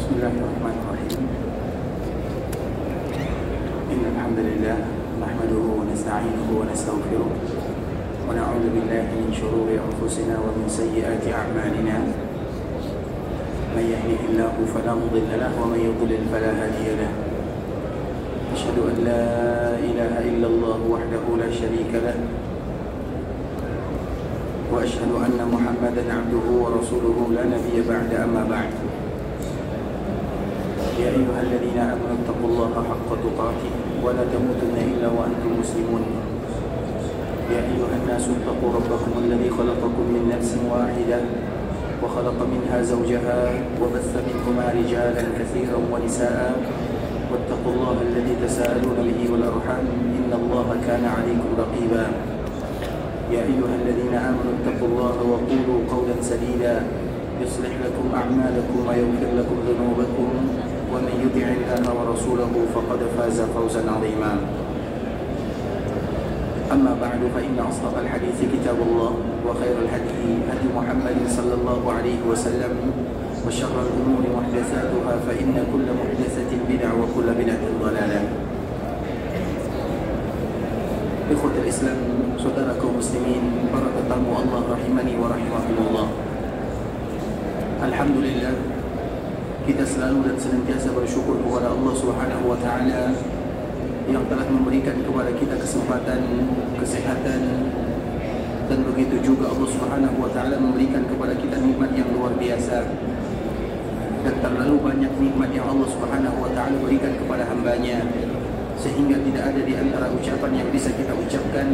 Bismillahirrahmanirrahim. Innal hamdalillah nahmaduhu wa nasta'inuhu wa nastaghfiruh wa na'udzu billahi min shururi anfusina wa min sayyiati a'malina. Man yahdihillahu fala mudilla lahu wa man yudlil fala hadiya lahu. Asyhadu an la ilaha illallah wahdahu la syarika lahu wa asyhadu anna Muhammadan 'abduhu wa rasuluhu la nabiyya ba'da amma ba'd. يا أيها الذين آمنوا اتقوا الله حق تقاته ولا تموتن إلا وأنتم مسلمون. يا أيها الناس اتقوا ربكم الذي خلقكم من نفس واحدة وخلق منها زوجها وبث منهما رجالا كثيرا ونساء واتقوا الله الذي تساءلون به والأرحام إن الله كان عليكم رقيبا. يا أيها الذين آمنوا اتقوا الله وقولوا قولا سديدا يصلح لكم أعمالكم ويغفر لكم ذنوبكم ومن يطع الله ورسوله فقد فاز فوزا عظيما. أما بعد فإن أصدق الحديث كتاب الله وخير الهدي هدي محمد صلى الله عليه وسلم وشر الأمور محدثاتها فإن كل محدثة بدعة وكل بدعة ضلالة. إخوة الإسلام saudara kaum muslimin, para tetamu Allah rahimani wa rahimakumullah. Alhamdulillah, kita selalu dan senantiasa bersyukur kepada Allah Subhanahu wa taala yang telah memberikan kepada kita kesempatan, kesehatan, dan begitu juga Allah Subhanahu wa taala memberikan kepada kita nikmat yang luar biasa. Dan terlalu banyak nikmat yang Allah Subhanahu wa taala berikan kepada hamba-Nya, sehingga tidak ada di antara ucapan yang bisa kita ucapkan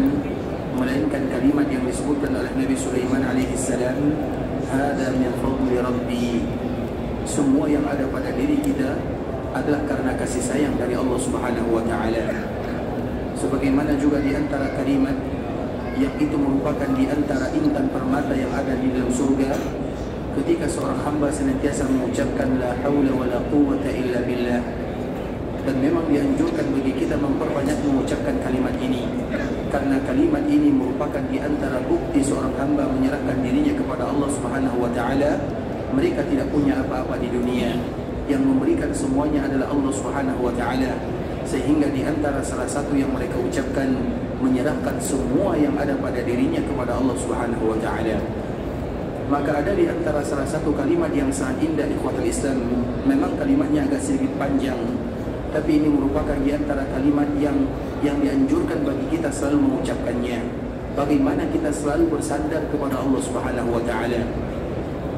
melainkan kalimat yang disebutkan oleh Nabi Sulaiman alaihi salam, "Hada min fadli Rabbi." Semua yang ada pada diri kita adalah karena kasih sayang dari Allah Subhanahu wa taala. Sebagaimana juga di antara kalimat yang itu merupakan di antara intan permata yang ada di dalam surga, ketika seorang hamba senantiasa mengucapkan la haula wala quwwata illa billah. Dan memang dianjurkan bagi kita memperbanyak mengucapkan kalimat ini, karena kalimat ini merupakan di antara bukti seorang hamba menyerahkan dirinya kepada Allah Subhanahu wa taala. Mereka tidak punya apa-apa di dunia, yang memberikan semuanya adalah Allah Subhanahu wa taala. Sehingga di antara salah satu yang mereka ucapkan, menyerahkan semua yang ada pada dirinya kepada Allah Subhanahu wa taala. Maka ada di antara salah satu kalimat yang sangat indah, ikhwatul Islam. Memang kalimatnya agak sedikit panjang, tapi ini merupakan di antara kalimat yang dianjurkan bagi kita selalu mengucapkannya. Bagaimana kita selalu bersandar kepada Allah Subhanahu wa taala.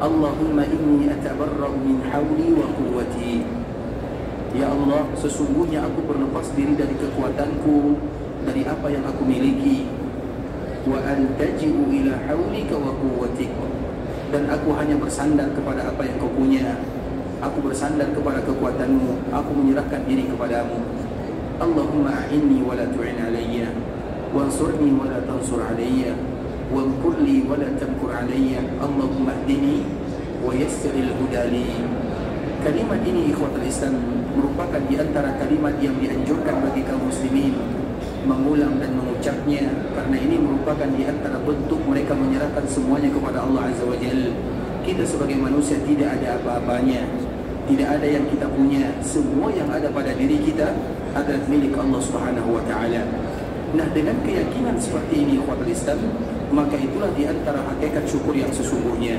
Allahumma inni atabarra'u min hawli wa quwwati. Ya Allah, sesungguhnya aku berlepas diri dari kekuatanku, dari apa yang aku miliki. Wa antaji'u ila hawlika wa quwwatik. Dan aku hanya bersandar kepada apa yang kau punya. Aku bersandar kepada kekuatanmu. Aku menyerahkan diri kepadamu. Allahumma a'inni wa la tu'in alayya, wansurni wa la tansur alayya, wamkur li wa la tamkur alayya. Allahumma hdini wa yassiril huda li. Kalimat ini ikhwatul Islam merupakan di antara kalimat yang dianjurkan bagi kaum muslimin mengulang dan mengucapnya, karena ini merupakan di antara bentuk mereka menyerahkan semuanya kepada Allah Azza wa Jalla. Kita sebagai manusia tidak ada apa-apanya, tidak ada yang kita punya. Semua yang ada pada diri kita adalah milik Allah Subhanahu wa taala. Nah, dengan keyakinan seperti ini ikhwatul Islam, maka itulah di antara hakikat syukur yang sesungguhnya.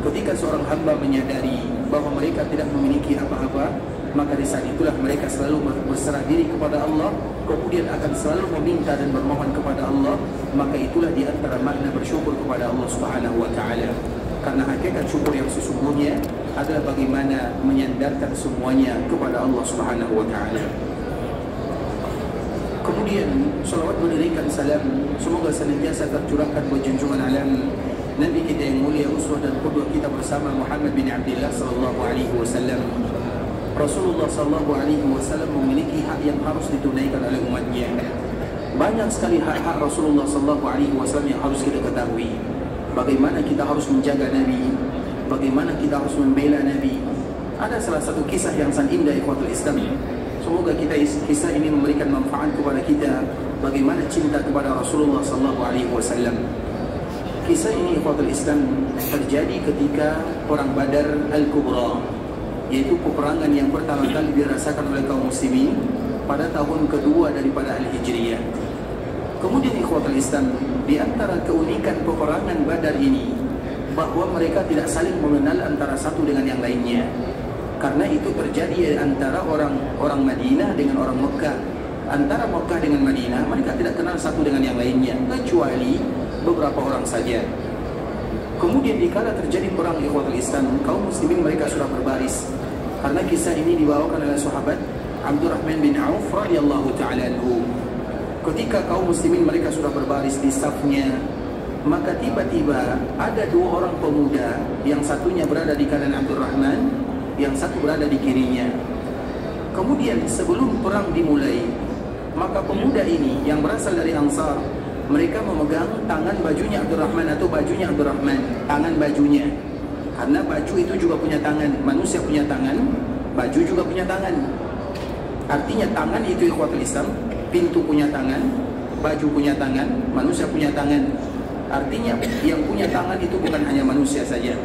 Ketika seorang hamba menyadari bahwa mereka tidak memiliki apa-apa, maka di saat itulah mereka selalu berserah diri kepada Allah, kemudian akan selalu meminta dan bermohon kepada Allah. Maka itulah di antara makna bersyukur kepada Allah Subhanahu wa taala. Karena hakikat syukur yang sesungguhnya adalah bagaimana menyandarkan semuanya kepada Allah Subhanahu wa taala. Kemudian salawat berikan salam semoga senantiasa tercurahkan buat junjungan alam Nabi kita yang mulia, uswah dan qudwah kita bersama, Muhammad bin Abdullah sallallahu alaihi wasallam. Rasulullah sallallahu alaihi wasallam memiliki hak yang harus ditunaikan oleh umatnya. Banyak sekali hak-hak Rasulullah sallallahu alaihi wasallam yang harus kita ketahui. Bagaimana kita harus menjaga Nabi, bagaimana kita harus membela Nabi. Ada salah satu kisah yang sangat indah ikhwatul Islam. Semoga kisah ini memberikan manfaat kepada kita bagaimana cinta kepada Rasulullah sallallahu alaihi wasallam. Kisah ini ikhwatul Islam terjadi ketika perang Badar Al-Kubra. yaitu peperangan yang pertama kali dirasakan oleh kaum muslimin pada tahun kedua daripada Al-Hijriyah. Kemudian ikhwatul Islam, di antara keunikan peperangan Badar ini bahwa mereka tidak saling mengenal antara satu dengan yang lainnya. Karena itu terjadi antara orang Madinah dengan orang Mekah. Antara Mekah dengan Madinah, mereka tidak kenal satu dengan yang lainnya, kecuali beberapa orang saja. Kemudian dikala terjadi perang ikhwatul Islam, kaum muslimin mereka sudah berbaris. Karena kisah ini dibawakan oleh sahabat Abdurrahman bin Auf radhiyallahu ta'ala anhu. Ketika kaum muslimin mereka sudah berbaris di safnya, maka tiba-tiba ada dua orang pemuda, yang satunya berada di kanan Abdurrahman, yang satu berada di kirinya. Kemudian sebelum perang dimulai, maka pemuda ini yang berasal dari Ansar, mereka memegang tangan bajunya Abdurrahman atau bajunya Abdurrahman, tangan bajunya. Karena baju itu juga punya tangan, manusia punya tangan, baju juga punya tangan. Artinya tangan itu ikhwatul Islam, pintu punya tangan, baju punya tangan, manusia punya tangan. Artinya yang punya tangan itu bukan hanya manusia saja,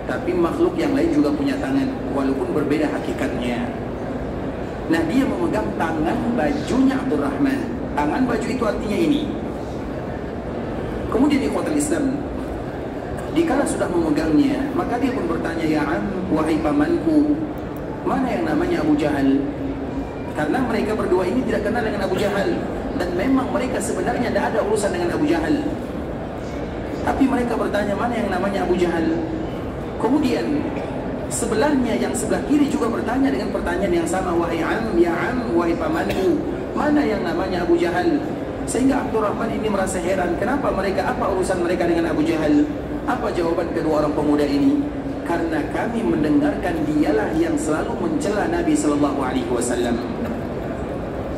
tapi makhluk yang lain juga punya tangan, walaupun berbeda hakikatnya. Nah, dia memegang tangan bajunya Abdurrahman. Tangan baju itu artinya ini. Kemudian ikhwatul Islam, dikala sudah memegangnya, maka dia pun bertanya, "Ya Am, wahai pamanku, mana yang namanya Abu Jahal?" Karena mereka berdua ini tidak kenal dengan Abu Jahal, dan memang mereka sebenarnya tidak ada urusan dengan Abu Jahal. Tapi mereka bertanya, mana yang namanya Abu Jahal? Kemudian sebelahnya, yang sebelah kiri juga bertanya dengan pertanyaan yang sama, "Wahai Am, ya Am, wahai pamanku, mana yang namanya Abu Jahal?" Sehingga Abdurrahman ini merasa heran, kenapa mereka, apa urusan mereka dengan Abu Jahal? Apa jawaban kedua orang pemuda ini? Karena kami mendengarkan dialah yang selalu mencela Nabi SAW.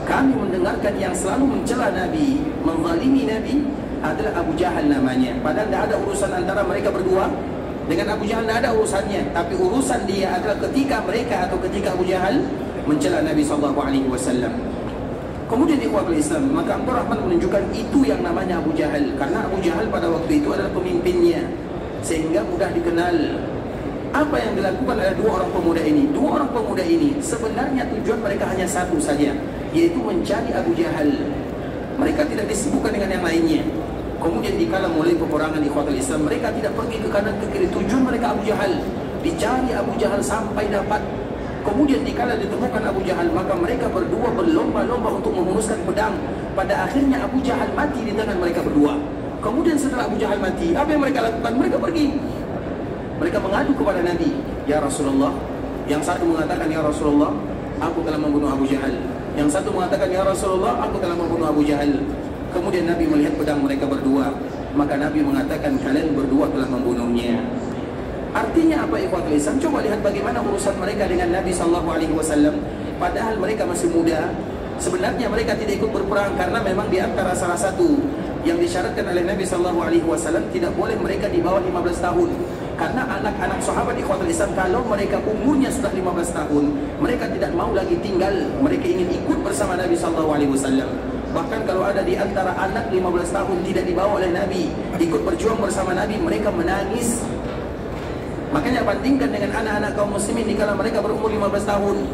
Kami mendengarkan yang selalu mencela Nabi, menzalimi Nabi adalah Abu Jahal namanya. Padahal tidak ada urusan antara mereka berdua dengan Abu Jahal, tidak ada urusannya. Tapi urusan dia adalah ketika mereka atau ketika Abu Jahal mencela Nabi SAW. Kemudian ikhwatul Islam, maka Abdurrahman menunjukkan itu yang namanya Abu Jahal, karena Abu Jahal pada waktu itu adalah pemimpinnya, sehingga mudah dikenal. Apa yang dilakukan oleh dua orang pemuda ini? Dua orang pemuda ini sebenarnya tujuan mereka hanya satu saja, yaitu mencari Abu Jahal. Mereka tidak disibukkan dengan yang lainnya. Kemudian dikala mulai peperangan ikhwatul Islam, mereka tidak pergi ke kanan ke kiri. Tujuan mereka Abu Jahal, dicari Abu Jahal sampai dapat. Kemudian dikala ditemukan Abu Jahal, maka mereka berdua berlomba-lomba untuk menghunuskan pedang. Pada akhirnya Abu Jahal mati di tangan mereka berdua. Kemudian setelah Abu Jahal mati, apa yang mereka lakukan? Mereka pergi. Mereka mengadu kepada Nabi, "Ya Rasulullah." Yang satu mengatakan, "Ya Rasulullah, aku telah membunuh Abu Jahal." Yang satu mengatakan, "Ya Rasulullah, aku telah membunuh Abu Jahal." Kemudian Nabi melihat pedang mereka berdua, maka Nabi mengatakan, "Kalian berdua telah membunuhnya." Artinya apa ikhwatul Islam? Coba lihat bagaimana urusan mereka dengan Nabi SAW. Padahal mereka masih muda. Sebenarnya mereka tidak ikut berperang karena memang di antara salah satu yang disyaratkan oleh Nabi SAW, tidak boleh mereka di bawah 15 tahun. Karena anak-anak sahabat ikhwatul Islam, kalau mereka umurnya sudah 15 tahun, mereka tidak mau lagi tinggal, mereka ingin ikut bersama Nabi SAW. Bahkan kalau ada di antara anak 15 tahun tidak dibawa oleh Nabi, ikut berjuang bersama Nabi, mereka menangis. Makanya bandingkan dengan anak-anak kaum muslimin dikala mereka berumur 15 tahun.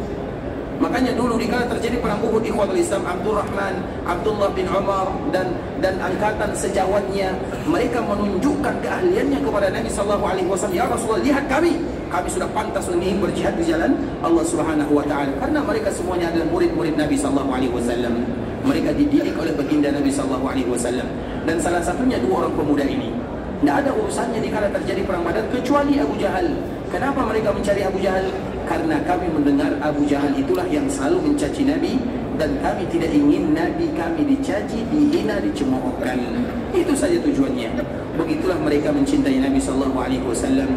Makanya dulu dikala terjadi perang Uhud ikhwatul Islam, Abdurrahman, Abdullah bin Umar dan angkatan sejawatnya, mereka menunjukkan keahliannya kepada Nabi SAW. "Ya Rasulullah, lihat kami sudah pantas untuk berjihad di jalan Allah Subhanahu wa taala." Karena mereka semuanya adalah murid-murid Nabi SAW. Mereka dididik oleh baginda Nabi SAW. Dan salah satunya dua orang pemuda ini. Tidak ada urusannya dikala terjadi perang Badar kecuali Abu Jahal. Kenapa mereka mencari Abu Jahal? Karena kami mendengar Abu Jahal itulah yang selalu mencaci Nabi, dan kami tidak ingin Nabi kami dicaci, dihina, dicemoohkan. Itu saja tujuannya. Begitulah mereka mencintai Nabi SAW.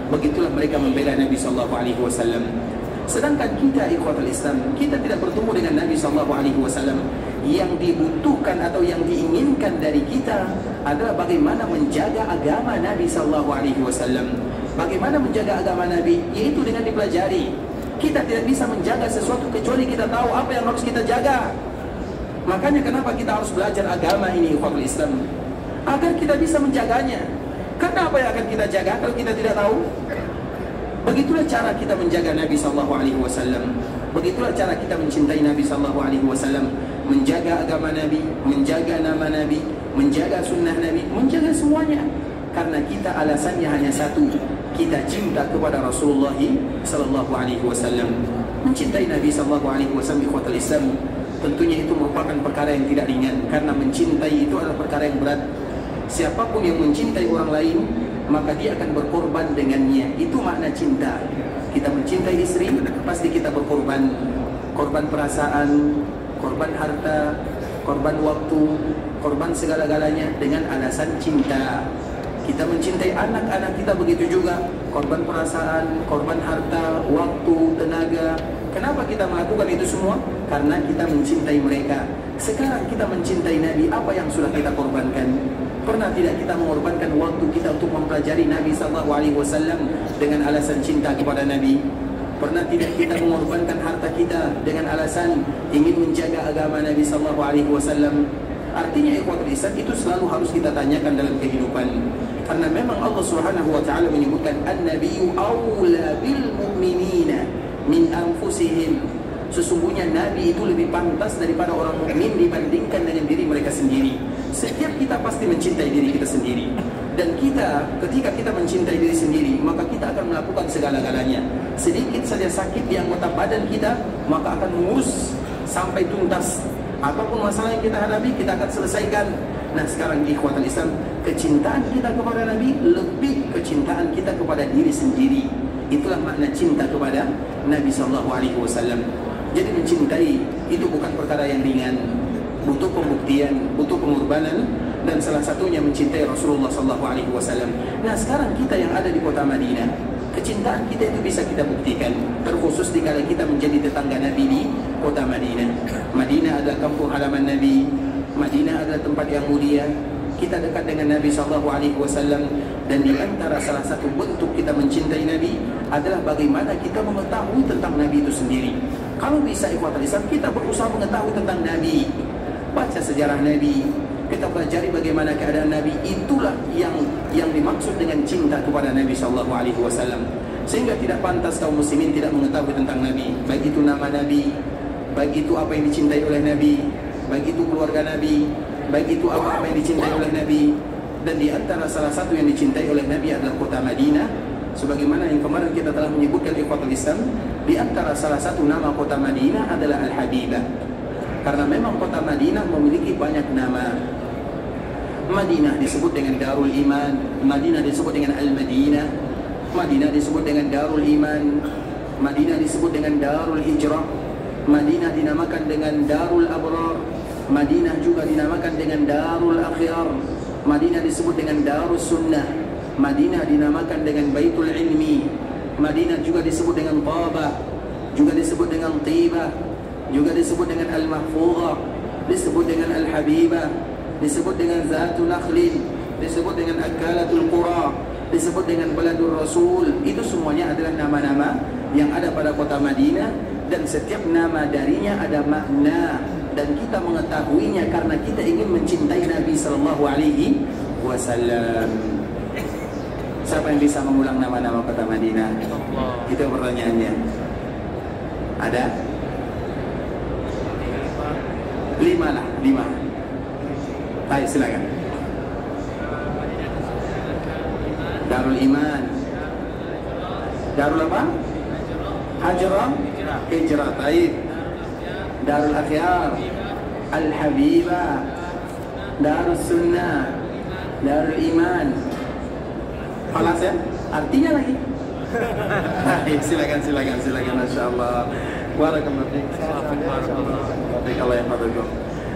Begitulah mereka membela Nabi SAW. Sedangkan kita ikhwatul Islam, kita tidak bertemu dengan Nabi SAW. Yang dibutuhkan atau yang diinginkan dari kita adalah bagaimana menjaga agama Nabi SAW. Bagaimana menjaga agama Nabi? Yaitu dengan dipelajari. Kita tidak bisa menjaga sesuatu kecuali kita tahu apa yang harus kita jaga. Makanya kenapa kita harus belajar agama ini ikhwatul Islam? Agar kita bisa menjaganya. Karena apa yang akan kita jaga kalau kita tidak tahu? Begitulah cara kita menjaga Nabi SAW. Begitulah cara kita mencintai Nabi SAW, menjaga agama Nabi, menjaga nama Nabi, menjaga sunnah Nabi, menjaga semuanya. Karena kita alasannya hanya satu, kita cinta kepada Rasulullah SAW. Mencintai Nabi SAW, ikhwatul Islam, tentunya itu merupakan perkara yang tidak ringan, karena mencintai itu adalah perkara yang berat. Siapapun yang mencintai orang lain, maka dia akan berkorban dengannya. Itu makna cinta. Kita mencintai istri, pasti kita berkorban. Korban perasaan, korban harta, korban waktu, korban segala-galanya dengan alasan cinta. Kita mencintai anak-anak kita begitu juga, korban perasaan, korban harta, waktu, tenaga. Kenapa kita melakukan itu semua? Karena kita mencintai mereka. Sekarang kita mencintai Nabi, apa yang sudah kita korbankan? Pernah tidak kita mengorbankan waktu kita untuk mempelajari Nabi SAW dengan alasan cinta kepada Nabi? Pernah tidak kita mengorbankan harta kita dengan alasan ingin menjaga agama Nabi SAW? Artinya ikhwatul Islam, itu selalu harus kita tanyakan dalam kehidupan. Karena memang Allah Subhanahu wa taala menyebutkan an-nabiyyu aula bil mu'minina min anfusihim. Sesungguhnya Nabi itu lebih pantas daripada orang mukmin dibandingkan dengan diri mereka sendiri. Setiap kita pasti mencintai diri kita sendiri. Dan kita, ketika kita mencintai diri sendiri, maka kita akan melakukan segala-galanya. Sedikit saja sakit di anggota badan kita, maka akan mengurus sampai tuntas. Apapun masalah yang kita hadapi, kita akan selesaikan. Nah sekarang ikhwatul Islam, kecintaan kita kepada Nabi lebih kecintaan kita kepada diri sendiri. Itulah makna cinta kepada Nabi SAW. Jadi mencintai itu bukan perkara yang ringan, butuh pembuktian, butuh pengorbanan, dan salah satunya mencintai Rasulullah SAW. Nah sekarang kita yang ada di kota Madinah, kecintaan kita itu bisa kita buktikan, terkhusus dikala kita menjadi tetangga Nabi di kota Madinah. Madinah adalah kampung halaman Nabi, Madinah adalah tempat yang mulia. Kita dekat dengan Nabi SAW, dan di antara salah satu bentuk kita mencintai Nabi adalah bagaimana kita mengetahui tentang Nabi itu sendiri. Kalau bisa ikhwatul Islam, kita berusaha mengetahui tentang Nabi, baca sejarah Nabi, kita pelajari bagaimana keadaan Nabi. Itulah yang dimaksud dengan cinta kepada Nabi SAW. Sehingga tidak pantas kaum muslimin tidak mengetahui tentang Nabi, baik itu nama Nabi, baik itu apa yang dicintai oleh Nabi, baik itu keluarga Nabi, baik itu apa yang dicintai oleh Nabi. Dan di antara salah satu yang dicintai oleh Nabi adalah kota Madinah. Sebagaimana yang kemarin kita telah menyebutkan ikhwatul Islam, di antara salah satu nama kota Madinah adalah Al-Habibah. Karena memang kota Madinah memiliki banyak nama. Madinah disebut dengan Darul Iman, Madinah disebut dengan Al-Madinah, Madinah disebut dengan Darul Iman, Madinah disebut dengan Darul Hijrah, Madinah dinamakan dengan Darul Abrar, Madinah juga dinamakan dengan Darul Akhir, Madinah disebut dengan Darus Sunnah, Madinah dinamakan dengan Baitul Ilmi, Madinah juga disebut dengan Tabah, juga disebut dengan Tibah, juga disebut dengan Al-Mahfuzah, disebut dengan Al-Habibah, disebut dengan Zatul Nakhlin, disebut dengan Akalatul Qura, disebut dengan Baladul Rasul. Itu semuanya adalah nama-nama yang ada pada kota Madinah, dan setiap nama darinya ada makna, dan kita mengetahuinya karena kita ingin mencintai Nabi SAW. Siapa yang bisa mengulang nama-nama kota Madinah? Itu pertanyaannya. Ada? 5 lah, 5. Baik, silakan. Darul Iman, Darul apa? Hajrah, Hijrah. Baik. Darul Akhyar, Al-Habibah, Darul Sunnah, Darul Iman. Falas ya? Artinya lagi. Baik, silakan. Masya Allah. Barakallahu fiik. Allah yang fadhil.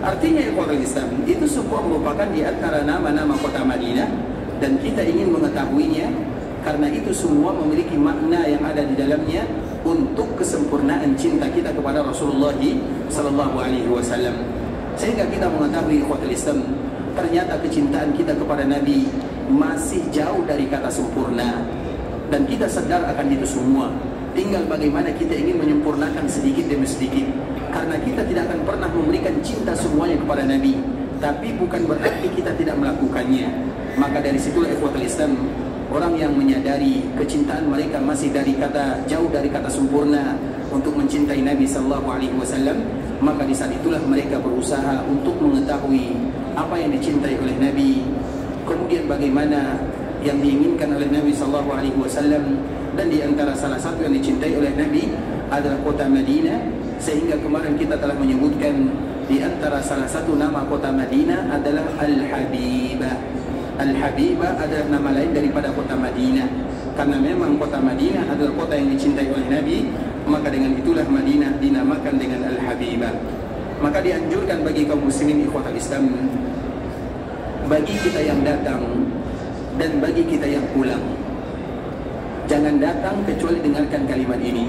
Artinya ikhwatul Islam, itu semua merupakan di antara nama-nama kota Madinah, dan kita ingin mengetahuinya karena itu semua memiliki makna yang ada di dalamnya untuk kesempurnaan cinta kita kepada Rasulullah SAW. Sehingga kita mengetahui ikhwatul Islam, ternyata kecintaan kita kepada Nabi masih jauh dari kata sempurna, dan kita sadar akan itu semua. Tinggal bagaimana kita ingin menyempurnakan sedikit demi sedikit. Karena kita tidak akan pernah memberikan cinta semuanya kepada Nabi, tapi bukan berarti kita tidak melakukannya. Maka dari situlah ikhwatul Islam, orang yang menyadari kecintaan mereka masih jauh dari kata sempurna untuk mencintai Nabi sallallahu alaihi wasallam, maka di saat itulah mereka berusaha untuk mengetahui apa yang dicintai oleh Nabi, kemudian bagaimana yang diinginkan oleh Nabi sallallahu alaihi wasallam. Dan di antara salah satu yang dicintai oleh Nabi adalah kota Madinah, sehingga kemarin kita telah menyebutkan di antara salah satu nama kota Madinah adalah Al-Habibah. Al-Habibah adalah nama lain daripada kota Madinah, karena memang kota Madinah adalah kota yang dicintai oleh Nabi, maka dengan itulah Madinah dinamakan dengan Al-Habibah. Maka dianjurkan bagi kaum muslimin ikhwatal Islam, bagi kita yang datang dan bagi kita yang pulang, jangan datang kecuali dengarkan kalimat ini,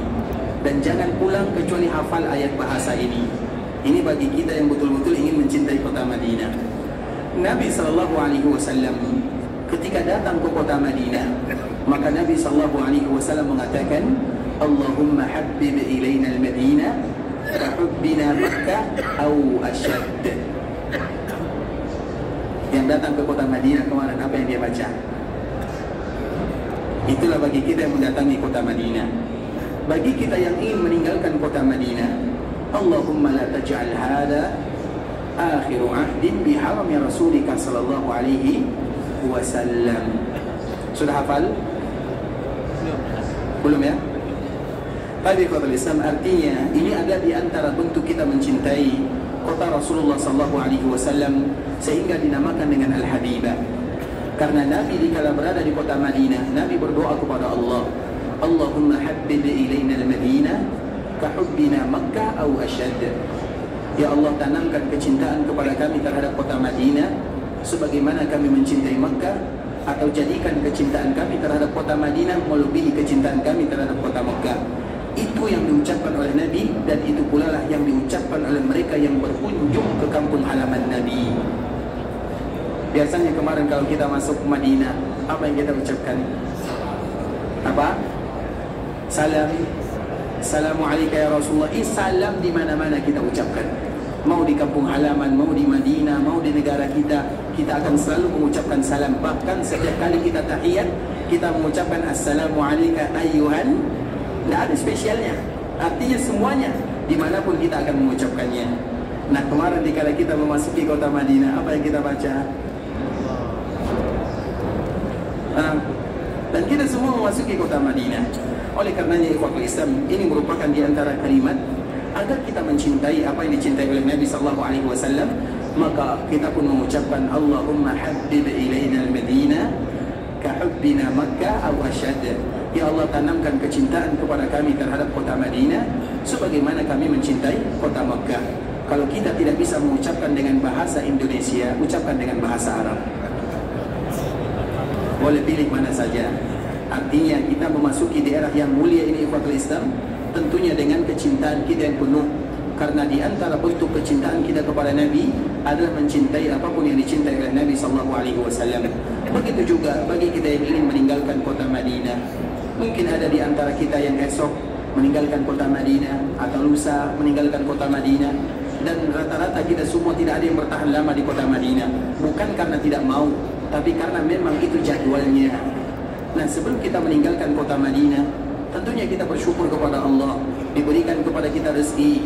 dan jangan pulang kecuali hafal ayat bahasa ini. Ini bagi kita yang betul-betul ingin mencintai kota Madinah. Nabi sallallahu alaihi wasallam ketika datang ke kota Madinah, maka Nabi sallallahu alaihi wasallam mengatakan, Allahumma habbib ilaina al-Madinah ka hubbina Makkah au asyad. Yang datang ke kota Madinah kemarin, apa yang dia baca? Itulah bagi kita yang mendatangi kota Madinah. Bagi kita yang ingin meninggalkan kota Madinah, Allahumma la taj'al hada akhiru ahdin biharami rasulika sallallahu alaihi wasallam. Sudah hafal? Belum ya? Tapi kata Islam, artinya ini ada di antara bentuk kita mencintai kota Rasulullah sallallahu alaihi wasallam, sehingga dinamakan dengan Al-Habibah. Karena Nabi dikala berada di kota Madinah, Nabi berdoa kepada Allah, Allahumma habbib ilaina al-Madinah ka hubbina Makkah au asyad. Ya Allah, tanamkan kecintaan kepada kami terhadap kota Madinah sebagaimana kami mencintai Makkah, atau jadikan kecintaan kami terhadap kota Madinah melebihi kecintaan kami terhadap kota Makkah. Itu yang diucapkan oleh Nabi, dan itu pula lah yang diucapkan oleh mereka yang berkunjung ke kampung halaman Nabi. Biasanya kemarin kalau kita masuk Madinah, apa yang kita ucapkan? Apa? Salam. Assalamualaikum ya Rasulullah. Salam di mana-mana kita ucapkan. Mau di kampung halaman, mau di Madinah, mau di negara kita, kita akan selalu mengucapkan salam. Bahkan setiap kali kita tahiyat, kita mengucapkan Assalamualaikum ayyuhan. Tidak ada spesialnya. Artinya semuanya, dimanapun kita akan mengucapkannya. Nah, kemarin dikala kita memasuki kota Madinah, apa yang kita baca? Dan kita semua memasuki kota Madinah. Oleh karenanya ikhwatul Islam, ini merupakan di antara kalimat agar kita mencintai apa yang dicintai oleh Nabi sallallahu alaihi wasallam, maka kita pun mengucapkan Allahumma habbib ilaina al-Madinah ka hubbina Makkah aw asyad. Ya Allah, tanamkan kecintaan kepada kami terhadap kota Madinah sebagaimana kami mencintai kota Makkah. Kalau kita tidak bisa mengucapkan dengan bahasa Indonesia, ucapkan dengan bahasa Arab. Boleh pilih mana saja. Artinya kita memasuki daerah yang mulia ini ikhwatul Islam, tentunya dengan kecintaan kita yang penuh. Karena di antara bentuk kecintaan kita kepada Nabi adalah mencintai apapun yang dicintai oleh Nabi sallallahu alaihi wasallam. Begitu juga bagi kita yang ingin meninggalkan kota Madinah. Mungkin ada di antara kita yang esok meninggalkan kota Madinah, atau lusa meninggalkan kota Madinah, dan rata-rata kita semua tidak ada yang bertahan lama di kota Madinah. Bukan karena tidak mau, tapi karena memang itu jadwalnya. Nah, sebelum kita meninggalkan kota Madinah, tentunya kita bersyukur kepada Allah, diberikan kepada kita rezeki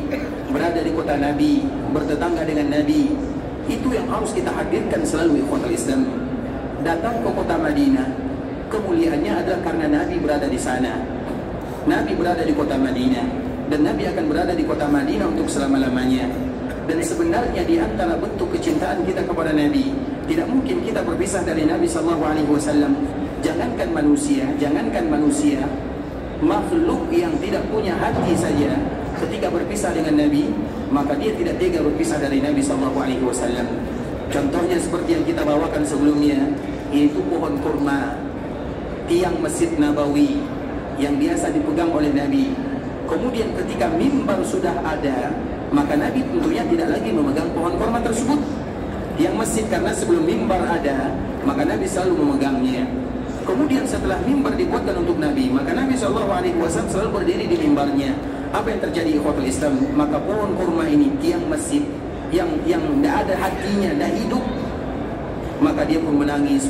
berada di kota Nabi, bertetangga dengan Nabi. Itu yang harus kita hadirkan selalu ikhwatul Islam. Datang ke kota Madinah, kemuliaannya adalah karena Nabi berada di sana. Nabi berada di kota Madinah, dan Nabi akan berada di kota Madinah untuk selama-lamanya. Dan sebenarnya di antara bentuk kecintaan kita kepada Nabi, tidak mungkin kita berpisah dari Nabi sallallahu alaihi wasallam. Jangankan manusia, makhluk yang tidak punya hati saja ketika berpisah dengan Nabi, maka dia tidak tega berpisah dari Nabi sallallahu alaihi wasallam. Contohnya seperti yang kita bawakan sebelumnya, yaitu pohon kurma, tiang Masjid Nabawi yang biasa dipegang oleh Nabi. Kemudian ketika mimbar sudah ada, maka Nabi tentunya tidak lagi memegang pohon kurma tersebut, tiang masjid, karena sebelum mimbar ada, maka Nabi selalu memegangnya. Kemudian setelah mimbar dibuatkan untuk Nabi, maka Nabi SAW selalu berdiri di mimbarnya. Apa yang terjadi ikhwatul Islam? Maka pohon kurma ini, tiang masjid yang tidak ada hatinya, tidak hidup, maka dia pun menangis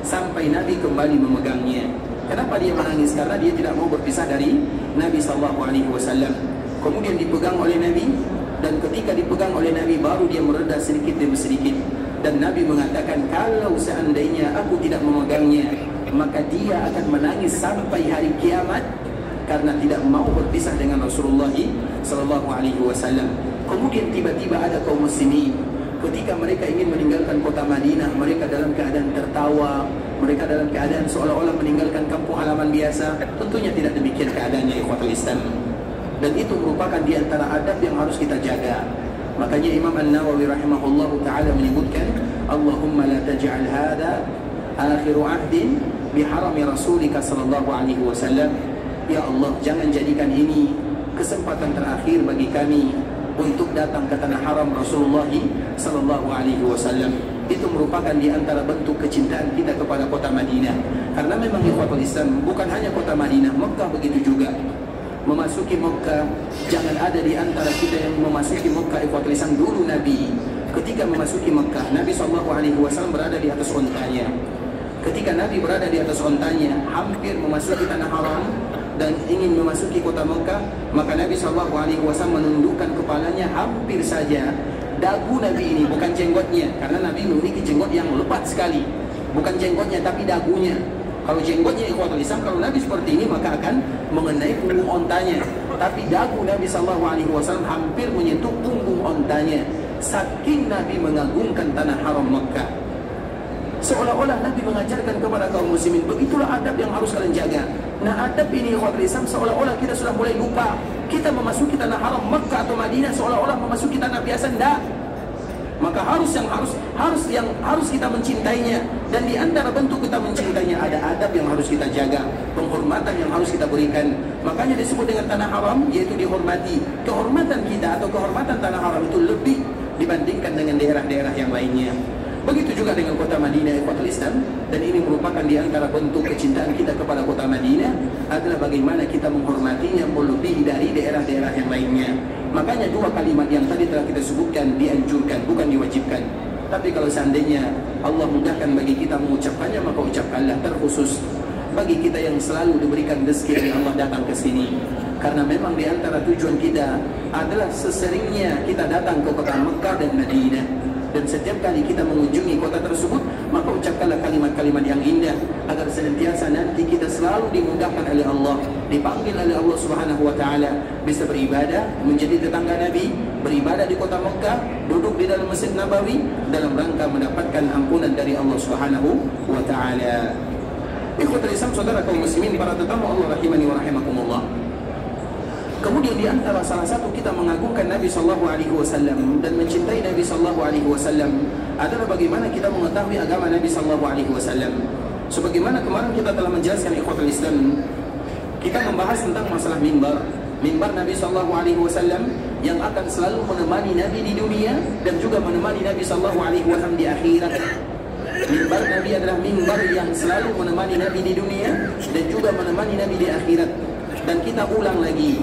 sampai Nabi kembali memegangnya. Kenapa dia menangis? Karena dia tidak mau berpisah dari Nabi SAW. Kemudian dipegang oleh Nabi, dan ketika dipegang oleh Nabi baru dia mereda sedikit demi sedikit. Dan Nabi mengatakan, kalau seandainya aku tidak memegangnya, maka dia akan menangis sampai hari kiamat karena tidak mau berpisah dengan Rasulullah SAW. Kemudian tiba-tiba ada kaum muslimin, ketika mereka ingin meninggalkan kota Madinah, mereka dalam keadaan tertawa, mereka dalam keadaan seolah-olah meninggalkan kampung halaman biasa. Tentunya tidak demikian keadaannya, ikhwatul Islam. Dan itu merupakan di antara adab yang harus kita jaga. Makanya Imam An-Nawawi rahimahullahu ta'ala menyebutkan, Allahumma la taj'al hadha akhiru ahdin biharami rasulika sallallahu alaihi wasallam. Ya Allah, jangan jadikan ini kesempatan terakhir bagi kami untuk datang ke tanah haram Rasulullah sallallahu alaihi wasallam. Itu merupakan di antara bentuk kecintaan kita kepada kota Madinah. Karena memang ikhwatul Islam, bukan hanya kota Madinah, Mekah begitu juga. Memasuki Mekah, jangan ada di antara kita yang memasuki Mekah, ikhwatul Islam. Dulu Nabi ketika memasuki Mekah, Nabi SAW berada di atas ontanya. Ketika Nabi berada di atas ontanya, hampir memasuki tanah haram dan ingin memasuki kota Mekah, maka Nabi SAW menundukkan kepalanya hampir saja dagu Nabi ini, bukan jenggotnya, karena Nabi memiliki jenggot yang lebat sekali. Bukan jenggotnya tapi dagunya. Kalau jenggotnya ikhwatul Islam, kalau Nabi seperti ini maka akan mengenai punggung ontanya. Tapi dagu Nabi SAW hampir menyentuh punggung ontanya. Saking Nabi mengagungkan tanah haram Mekah. Seolah-olah Nabi mengajarkan kepada kaum muslimin, begitulah adab yang harus kalian jaga. Nah, adab ini ikhwatul Islam seolah-olah kita sudah mulai lupa. Kita memasuki tanah haram Mekah atau Madinah seolah-olah memasuki tanah biasa, enggak. Maka harus kita mencintainya. Dan di antara bentuk kita mencintainya ada adab yang harus kita jaga, penghormatan yang harus kita berikan. Makanya disebut dengan tanah haram, yaitu dihormati. Kehormatan kita atau kehormatan tanah haram itu lebih dibandingkan dengan daerah-daerah yang lainnya. Begitu juga dengan kota Madinah, ikhwatul Islam. Dan ini merupakan di antara bentuk kecintaan kita kepada kota Madinah adalah bagaimana kita menghormatinya melebihi dari daerah-daerah yang lainnya. Makanya dua kalimat yang tadi telah kita sebutkan dianjurkan, bukan diwajibkan. Tapi kalau seandainya Allah mudahkan bagi kita mengucapkannya, maka ucapkanlah. Terkhusus bagi kita yang selalu diberikan rezeki dari Allah datang ke sini. Karena memang di antara tujuan kita adalah seseringnya kita datang ke kota Mekah dan Madinah. Dan setiap kali kita mengunjungi kota tersebut, maka ucapkanlah kalimat-kalimat yang indah agar senantiasa nanti kita selalu dimudahkan oleh Allah, dipanggil oleh Allah Subhanahu wa taala, bisa beribadah, menjadi tetangga Nabi, beribadah di kota Mekah, duduk di dalam Masjid Nabawi dalam rangka mendapatkan ampunan dari Allah Subhanahu wa taala. Ikhwatul Islam, saudara kaum muslimin, para tetamu Allah rahimani wa rahimakumullah. Kemudian di antara salah satu kita mengagungkan Nabi SAW dan mencintai Nabi SAW adalah bagaimana kita mengetahui agama Nabi SAW. Sebagaimana kemarin kita telah menjelaskan ikhwatul Islam, kita membahas tentang masalah mimbar. Mimbar Nabi SAW yang akan selalu menemani Nabi di dunia dan juga menemani Nabi SAW di akhirat. Mimbar Nabi adalah mimbar yang selalu menemani Nabi di dunia dan juga menemani Nabi di akhirat. Dan kita ulang lagi,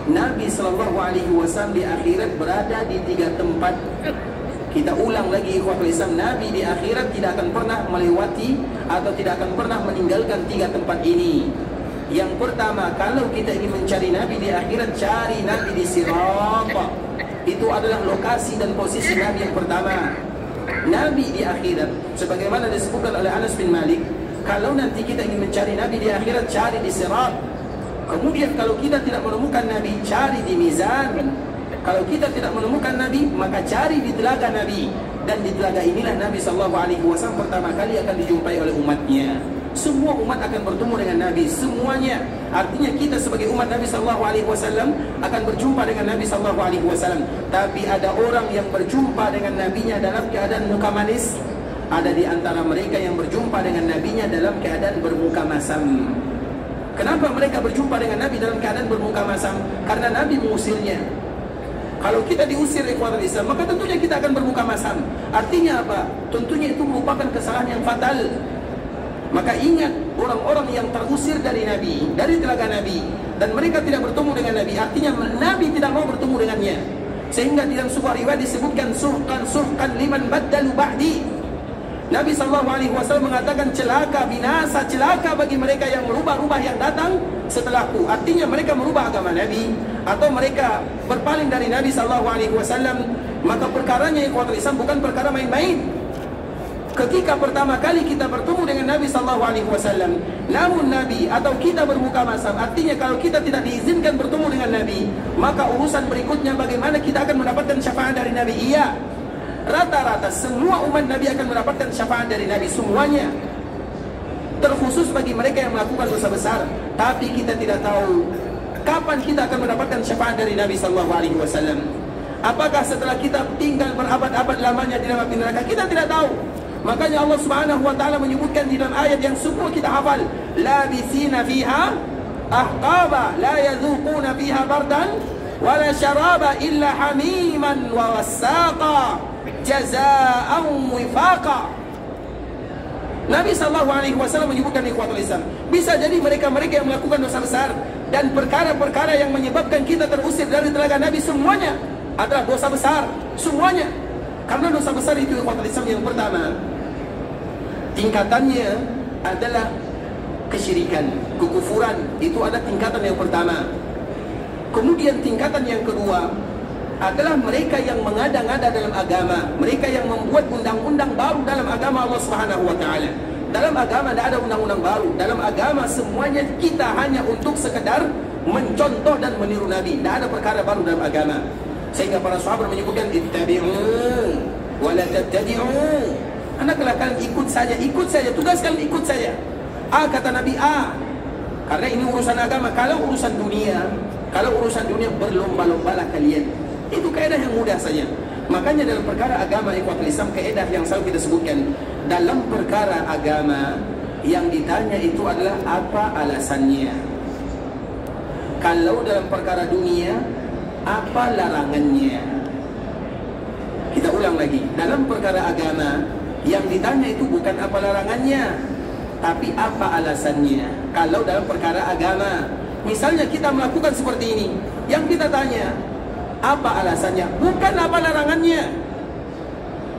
Nabi SAW di akhirat berada di 3 tempat. Kita ulang lagi ikhwatul Islam, Nabi di akhirat tidak akan pernah melewati atau tidak akan pernah meninggalkan 3 tempat ini. Yang pertama, kalau kita ingin mencari Nabi di akhirat, cari Nabi di Sirat. Itu adalah lokasi dan posisi Nabi yang pertama. Nabi di akhirat, sebagaimana disebutkan oleh Anas bin Malik, kalau nanti kita ingin mencari Nabi di akhirat, cari di Sirat. Kemudian kalau kita tidak menemukan Nabi, cari di Mizan. Kalau kita tidak menemukan Nabi, maka cari di telaga Nabi. Dan di telaga inilah Nabi SAW pertama kali akan dijumpai oleh umatnya. Semua umat akan bertemu dengan Nabi, semuanya. Artinya kita sebagai umat Nabi SAW akan berjumpa dengan Nabi SAW. Tapi ada orang yang berjumpa dengan Nabinya dalam keadaan muka manis. Ada di antara mereka yang berjumpa dengan Nabinya dalam keadaan bermuka masam. Kenapa mereka berjumpa dengan Nabi dalam keadaan bermuka masam? Karena Nabi mengusirnya. Kalau kita diusir ikhwatul Islam, maka tentunya kita akan bermuka masam. Artinya apa? Tentunya itu merupakan kesalahan yang fatal. Maka ingat, orang-orang yang terusir dari Nabi, dari telaga Nabi, dan mereka tidak bertemu dengan Nabi, artinya Nabi tidak mau bertemu dengannya. Sehingga dalam sebuah riwayat disebutkan suhkan liman baddalu ba'di. Nabi SAW mengatakan celaka, binasa, celaka bagi mereka yang merubah-rubah yang datang setelahku. Artinya mereka merubah agama Nabi atau mereka berpaling dari Nabi SAW. Maka perkaranya ikhwatul Islam bukan perkara main-main. Ketika pertama kali kita bertemu dengan Nabi SAW, namun Nabi atau kita bermuka masam, artinya kalau kita tidak diizinkan bertemu dengan Nabi, maka urusan berikutnya bagaimana kita akan mendapatkan syafaat dari Nabi. Iya, rata-rata semua umat Nabi akan mendapatkan syafaat dari Nabi, semuanya. Terkhusus bagi mereka yang melakukan dosa besar. Tapi kita tidak tahu kapan kita akan mendapatkan syafaat dari Nabi SAW. Apakah setelah kita tinggal berabad-abad lamanya di dalam api neraka? Kita tidak tahu. Makanya Allah Subhanahu wa taala menyebutkan di dalam ayat yang semua kita hafal, labithina fiha ahqaba la yadhuquna fiha bardan wala syaraba illa hamiman wa wassaqa jazaa'an wifaqa. Nabi SAW menyebutkan ikhwatul Islam, bisa jadi mereka-mereka yang melakukan dosa besar dan perkara-perkara yang menyebabkan kita terusir dari telaga Nabi, semuanya adalah dosa besar, semuanya. Karena dosa besar itu ikhwatul Islam yang pertama, tingkatannya adalah kesyirikan, kekufuran. Itu ada tingkatan yang pertama. Kemudian tingkatan yang kedua adalah mereka yang mengada-ngada dalam agama, mereka yang membuat undang-undang baru dalam agama Allah Subhanahu wa taala. Dalam agama tidak ada undang-undang baru. Dalam agama semuanya kita hanya untuk sekedar mencontoh dan meniru Nabi. Tidak ada perkara baru dalam agama. Sehingga para sahabat menyebutkan ittabi'u wa la tattabi'u. Hendaklah kalian ikut saja, tugas kalian ikut saja. Kata Nabi karena ini urusan agama. Kalau urusan dunia berlomba-lombalah kalian. Itu kaedah yang mudah saja. Makanya dalam perkara agama ikhwatul Islam, kaedah yang selalu kita sebutkan, dalam perkara agama yang ditanya itu adalah apa alasannya. Kalau dalam perkara dunia, apa larangannya. Kita ulang lagi, dalam perkara agama yang ditanya itu bukan apa larangannya, tapi apa alasannya. Kalau dalam perkara agama, misalnya kita melakukan seperti ini, yang kita tanya apa alasannya, bukan apa larangannya.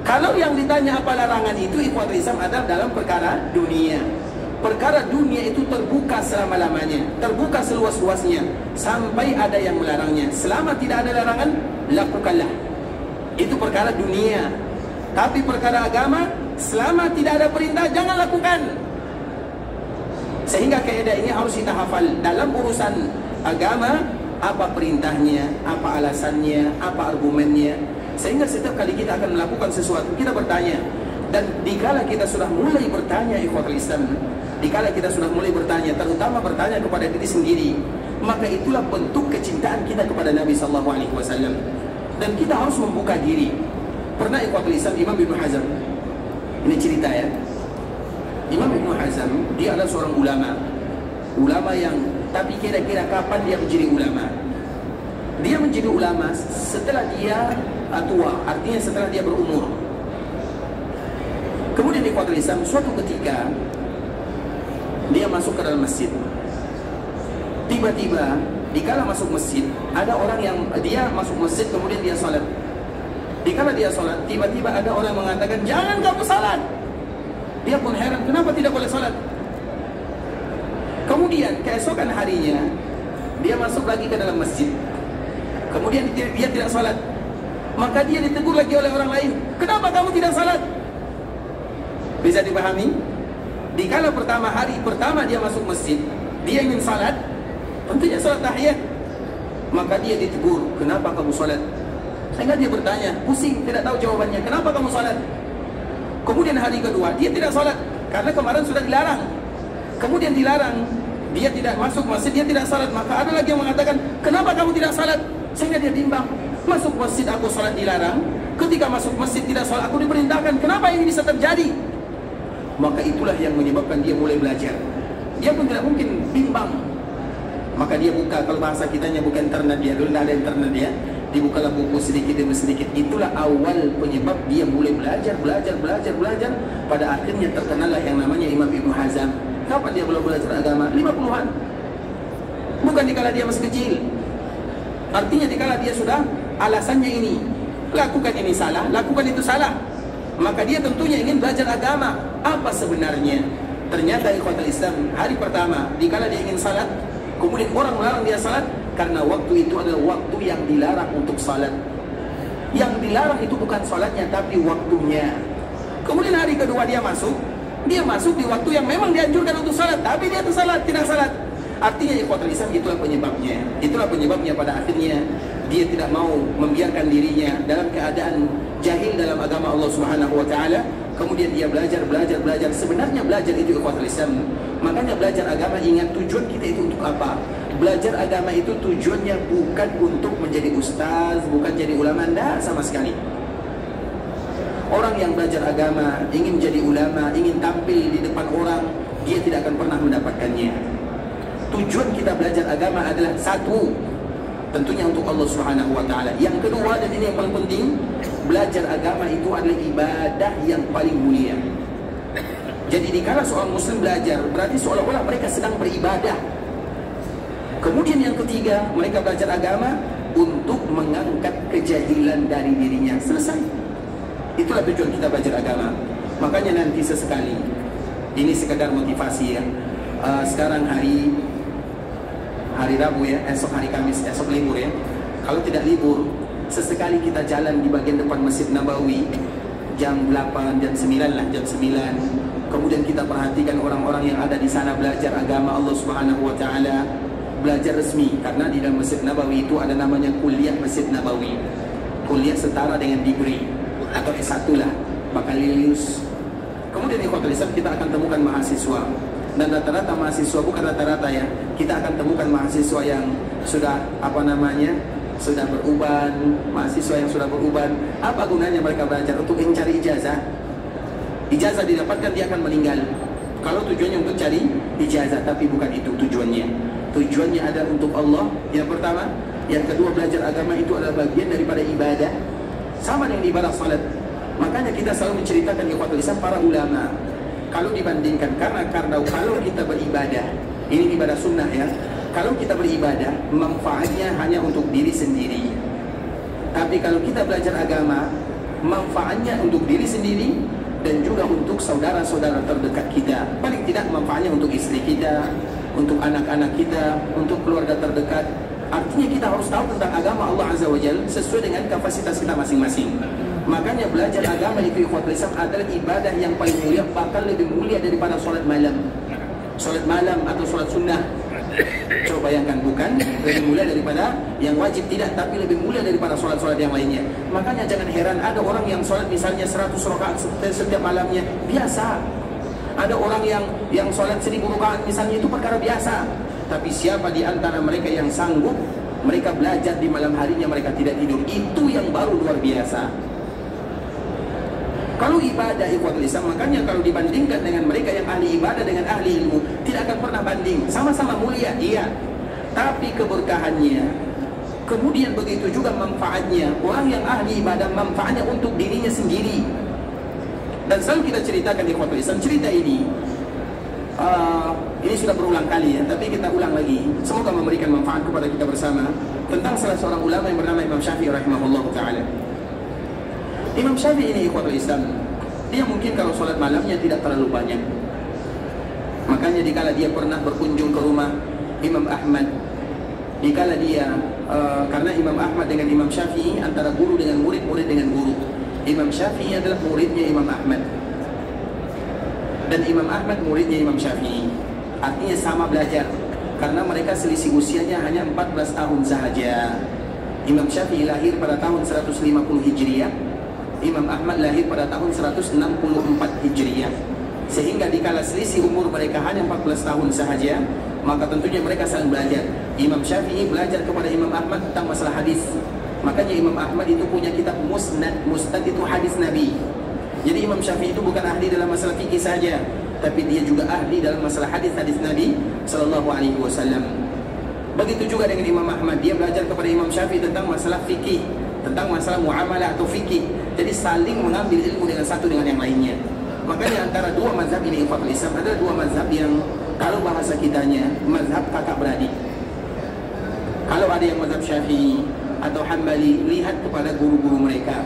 Kalau yang ditanya apa larangan itu ikhwatul Islam adalah dalam perkara dunia. Perkara dunia itu terbuka selama-lamanya, terbuka seluas-luasnya, sampai ada yang melarangnya. Selama tidak ada larangan, lakukanlah. Itu perkara dunia. Tapi perkara agama, selama tidak ada perintah, jangan lakukan. Sehingga kaidah ini harus kita hafal. Dalam urusan agama, apa perintahnya, apa alasannya, apa argumennya. Sehingga setiap kali kita akan melakukan sesuatu, kita bertanya. Dan dikala kita sudah mulai bertanya ikhwatul Islam, dikala kita sudah mulai bertanya, terutama bertanya kepada diri sendiri, maka itulah bentuk kecintaan kita kepada Nabi SAW. Dan kita harus membuka diri. Pernah ikhwatul Islam, Imam Ibn Hazm, ini cerita ya, Imam Ibn Hazm, dia adalah seorang ulama yang, tapi kira-kira kapan dia menjadi ulama? Dia menjadi ulama setelah dia tua, artinya setelah dia berumur. Kemudian ikhwatul Islam, suatu ketika dia masuk ke dalam masjid. Tiba-tiba dikala masuk masjid, ada orang yang dia masuk masjid, kemudian dia salat. Dikala dia salat, tiba-tiba ada orang mengatakan, jangan kamu salat. Dia pun heran, kenapa tidak boleh salat? Kemudian keesokan harinya dia masuk lagi ke dalam masjid. Kemudian dia tidak salat. Maka dia ditegur lagi oleh orang lain, kenapa kamu tidak salat? Bisa dipahami? Dikala hari pertama dia masuk masjid, dia ingin salat, tentunya salat tahiyat. Maka dia ditegur, kenapa kamu salat? Sehingga dia bertanya, pusing, tidak tahu jawabannya, kenapa kamu salat? Kemudian hari kedua, dia tidak salat, karena kemarin sudah dilarang. Kemudian dilarang, dia tidak masuk masjid, dia tidak salat. Maka ada lagi yang mengatakan, kenapa kamu tidak salat? Sehingga dia bimbang, masuk masjid aku salat dilarang, ketika masuk masjid tidak salat aku diperintahkan, kenapa ini bisa terjadi? Maka itulah yang menyebabkan dia mulai belajar. Dia pun tidak mungkin bimbang. Maka dia buka, kalau bahasa kitanya bukan internet dia, dulu tidak ada internet dia, dibukalah buku sedikit demi sedikit. Itulah awal penyebab dia mulai belajar. Pada akhirnya terkenallah yang namanya Imam Ibn Hazm. Kapan dia belum belajar agama? 50-an. Bukan dikala dia masih kecil. Artinya dikala dia sudah alasannya ini, lakukan ini salah, lakukan itu salah. maka dia tentunya ingin belajar agama. Apa sebenarnya? Ternyata ikhwatul Islam, hari pertama dikala dia ingin salat, kemudian orang melarang dia salat karena waktu itu adalah waktu yang dilarang untuk salat. Yang dilarang itu bukan salatnya tapi waktunya. Kemudian hari kedua dia masuk di waktu yang memang dianjurkan untuk salat, tapi dia tidak salat. Artinya ikhwatul Islam, itulah penyebabnya pada akhirnya dia tidak mau membiarkan dirinya dalam keadaan jahil dalam agama Allah Subhanahu wa taala. Kemudian dia belajar. Sebenarnya belajar itu ikhwatul Islam. Makanya belajar agama, ingat tujuan kita itu untuk apa? Belajar agama itu tujuannya bukan untuk menjadi ustaz, bukan jadi ulama, enggak sama sekali. Orang yang belajar agama, ingin jadi ulama, ingin tampil di depan orang, dia tidak akan pernah mendapatkannya. Tujuan kita belajar agama adalah satu, tentunya untuk Allah Subhanahu wa taala. Yang kedua, dan ini yang paling penting, belajar agama itu adalah ibadah yang paling mulia. Jadi dikala seorang muslim belajar, berarti seolah-olah mereka sedang beribadah. Kemudian yang ketiga, mereka belajar agama untuk mengangkat kejahilan dari dirinya. Selesai. Itulah tujuan kita belajar agama. Makanya nanti sesekali, ini sekedar motivasi ya. Sekarang hari Rabu ya, esok hari Kamis, esok libur ya. Kalau tidak libur, sesekali kita jalan di bagian depan Masjid Nabawi jam 8, jam 9 lah, jam 9. Kemudian kita perhatikan orang-orang yang ada di sana belajar agama Allah Subhanahu wa taala, belajar resmi, karena di dalam Masjid Nabawi itu ada namanya kuliah Masjid Nabawi. Kuliah setara dengan degree atau S1 lah, bakalilius. Kemudian ikhwatul Islam, kita akan temukan mahasiswa. Dan rata-rata mahasiswa, bukan rata-rata ya, kita akan temukan mahasiswa yang sudah sudah beruban. Mahasiswa yang sudah beruban, apa gunanya mereka belajar? Untuk mencari ijazah. Ijazah didapatkan, dia akan meninggal. Kalau tujuannya untuk cari ijazah, tapi bukan itu tujuannya. Tujuannya adalah untuk Allah, yang pertama. Yang kedua, belajar agama itu adalah bagian daripada ibadah, sama dengan ibadah salat. Makanya kita selalu menceritakan ikhwatul Islam, para ulama kalau dibandingkan, karena kalau kita beribadah, ini ibadah sunnah ya, kalau kita beribadah, manfaatnya hanya untuk diri sendiri. Tapi kalau kita belajar agama, manfaatnya untuk diri sendiri dan juga untuk saudara-saudara terdekat kita. Paling tidak manfaatnya untuk istri kita, untuk anak-anak kita, untuk keluarga terdekat. Artinya kita harus tahu tentang agama Allah Azza wa Jalla sesuai dengan kapasitas kita masing-masing. Makanya belajar agama itu ikhwatul Islam adalah ibadah yang paling mulia, bahkan lebih mulia daripada sholat malam. Sholat malam atau sholat sunnah, coba bayangkan, bukan lebih mulia daripada yang wajib, tidak, tapi lebih mulia daripada sholat-sholat yang lainnya. Makanya jangan heran ada orang yang sholat misalnya 100 rakaat setiap malamnya, biasa. Ada orang yang sholat 1000 rakaat misalnya, itu perkara biasa. Tapi siapa di antara mereka yang sanggup, mereka belajar di malam harinya, mereka tidak tidur, itu yang baru luar biasa. Kalau ibadah ikhwatul Islam, makanya kalau dibandingkan dengan mereka yang ahli ibadah dengan ahli ilmu, tidak akan pernah banding. Sama-sama mulia, iya, tapi keberkahannya, kemudian begitu juga manfaatnya. Orang yang ahli ibadah, manfaatnya untuk dirinya sendiri. Dan selalu kita ceritakan ikhwatul Islam, cerita ini sudah berulang kali ya, tapi kita ulang lagi, semoga memberikan manfaat kepada kita bersama, tentang salah seorang ulama yang bernama Imam Syafi'i rahimahullah ta'ala. Imam Syafi'i ini ikhwatul Islam, dia mungkin kalau sholat malamnya tidak terlalu banyak. Makanya dikala dia pernah berkunjung ke rumah Imam Ahmad, dikala dia karena Imam Ahmad dengan Imam Syafi'i antara guru dengan murid, murid dengan guru. Imam Syafi'i adalah muridnya Imam Ahmad, dan Imam Ahmad muridnya Imam Syafi'i. Artinya sama belajar, karena mereka selisih usianya hanya 14 tahun sahaja. Imam Syafi'i lahir pada tahun 150 Hijriah, Imam Ahmad lahir pada tahun 164 Hijriah. Sehingga dikala selisih umur mereka hanya 14 tahun sahaja, maka tentunya mereka saling belajar. Imam Syafi'i belajar kepada Imam Ahmad tentang masalah hadis. Makanya Imam Ahmad itu punya kitab Musnad. Musnad itu hadis Nabi. Jadi Imam Syafi'i itu bukan ahli dalam masalah fikih saja, tapi dia juga ahli dalam masalah hadis-hadis Nabi Sallallahu Alaihi Wasallam. Begitu juga dengan Imam Ahmad, dia belajar kepada Imam Syafi'i tentang masalah fikih, tentang masalah muamalah atau fikih. Jadi saling mengambil ilmu dengan satu dengan yang lainnya. Makanya antara dua mazhab ini ikhwatul Islam adalah dua mazhab yang kalau bahasa kitanya mazhab kakak beradik. Kalau ada yang mazhab Syafi'i atau Hambali, lihat kepada guru-guru mereka.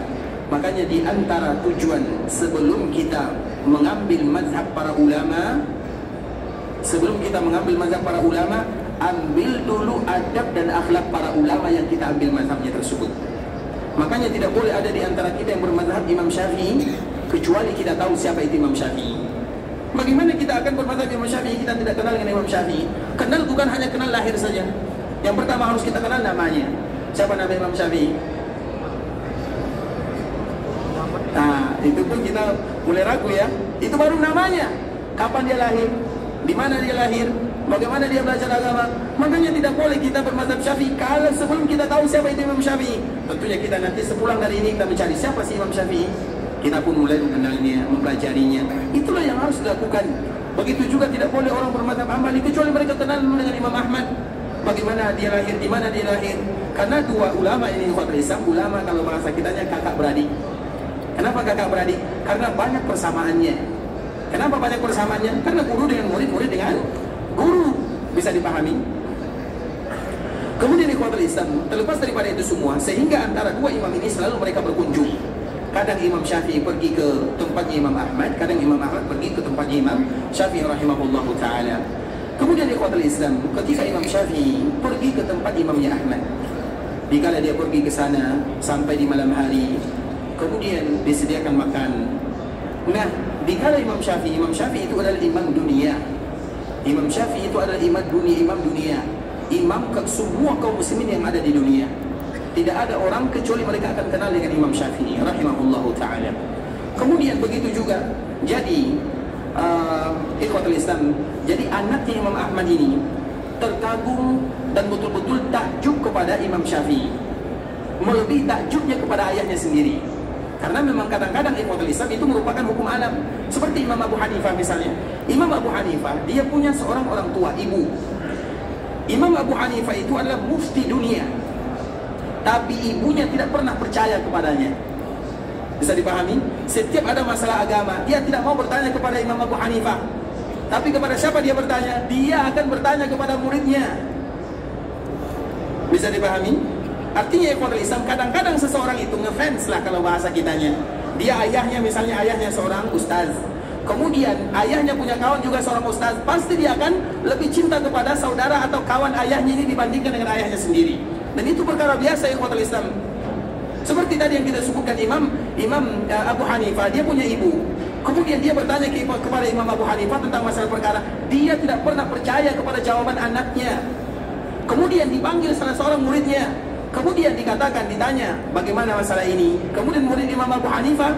Makanya di antara tujuan sebelum kita mengambil mazhab para ulama, ambil dulu adab dan akhlak para ulama yang kita ambil mazhabnya tersebut. Makanya tidak boleh ada di antara kita yang bermazhab Imam Syafi'i kecuali kita tahu siapa itu Imam Syafi'i. Bagaimana kita akan bermazhab Imam Syafi'i kita tidak kenal dengan Imam Syafi'i? Kenal bukan hanya kenal lahir saja. Yang pertama harus kita kenal namanya. Siapa nama Imam Syafi'i? Nah, itu pun kita mulai ragu ya. Itu baru namanya. Kapan dia lahir? Di mana dia lahir? Bagaimana dia belajar agama? Makanya tidak boleh kita bermazhab Syafi'i kalau sebelum kita tahu siapa itu Imam Syafi'i. Tentunya kita nanti sepulang dari ini kita mencari siapa sih Imam Syafi'i. Kita pun mulai mengenalnya, mempelajarinya. Itulah yang harus dilakukan. Begitu juga tidak boleh orang bermazhab Hambali kecuali mereka kenal dulu dengan Imam Ahmad. Bagaimana dia lahir, di mana dia lahir. Karena dua ulama ini ikhwatul Islam, ulama kalau bahasa kitanya kakak beradik. Kenapa kakak beradik? Karena banyak persamaannya. Kenapa banyak persamaannya? Karena guru dengan murid, murid dengan guru. Bisa dipahami? Kemudian ikhwatul Islam, terlepas daripada itu semua, sehingga antara dua imam ini selalu mereka berkunjung. Kadang Imam Syafi'i pergi ke tempatnya Imam Ahmad, kadang Imam Ahmad pergi ke tempatnya Imam Syafi'i rahimahullahu ta'ala. Kemudian ikhwatul Islam, ketika Imam Syafi'i pergi ke tempat Imamnya Ahmad, dikala dia pergi ke sana sampai di malam hari, kemudian disediakan makan. Nah, dikala Imam Syafi'i itu adalah imam dunia. Imam Syafi'i itu adalah imam dunia, imam ke semua kaum muslimin yang ada di dunia. Tidak ada orang kecuali mereka akan kenal dengan Imam Syafi'i rahimahullahu ta'ala. Kemudian begitu juga jadi ikhwatul Islam, jadi anaknya Imam Ahmad ini terkagum dan betul-betul takjub kepada Imam Syafi'i, melebihi takjubnya kepada ayahnya sendiri. Karena memang kadang-kadang ikhwatul Islam itu merupakan hukum alam. Seperti Imam Abu Hanifah misalnya. Imam Abu Hanifah dia punya seorang orang tua, ibu. Imam Abu Hanifah itu adalah mufti dunia, tapi ibunya tidak pernah percaya kepadanya. Bisa dipahami? Setiap ada masalah agama, dia tidak mau bertanya kepada Imam Abu Hanifah. Tapi kepada siapa dia bertanya? Dia akan bertanya kepada muridnya. Bisa dipahami? Artinya ikhwatul Islam, kadang-kadang seseorang itu ngefans lah kalau bahasa kitanya. Dia ayahnya, misalnya ayahnya seorang ustaz, kemudian ayahnya punya kawan juga seorang ustaz, pasti dia akan lebih cinta kepada saudara atau kawan ayahnya ini dibandingkan dengan ayahnya sendiri. Dan itu perkara biasa ikhwatul Islam. Seperti tadi yang kita sebutkan, Imam Abu Hanifah, dia punya ibu. Kemudian dia bertanya kepada Imam Abu Hanifah tentang masalah perkara. Dia tidak pernah percaya kepada jawaban anaknya. Kemudian dipanggil salah seorang muridnya. Kemudian ditanya, bagaimana masalah ini? Kemudian murid Imam Abu Hanifah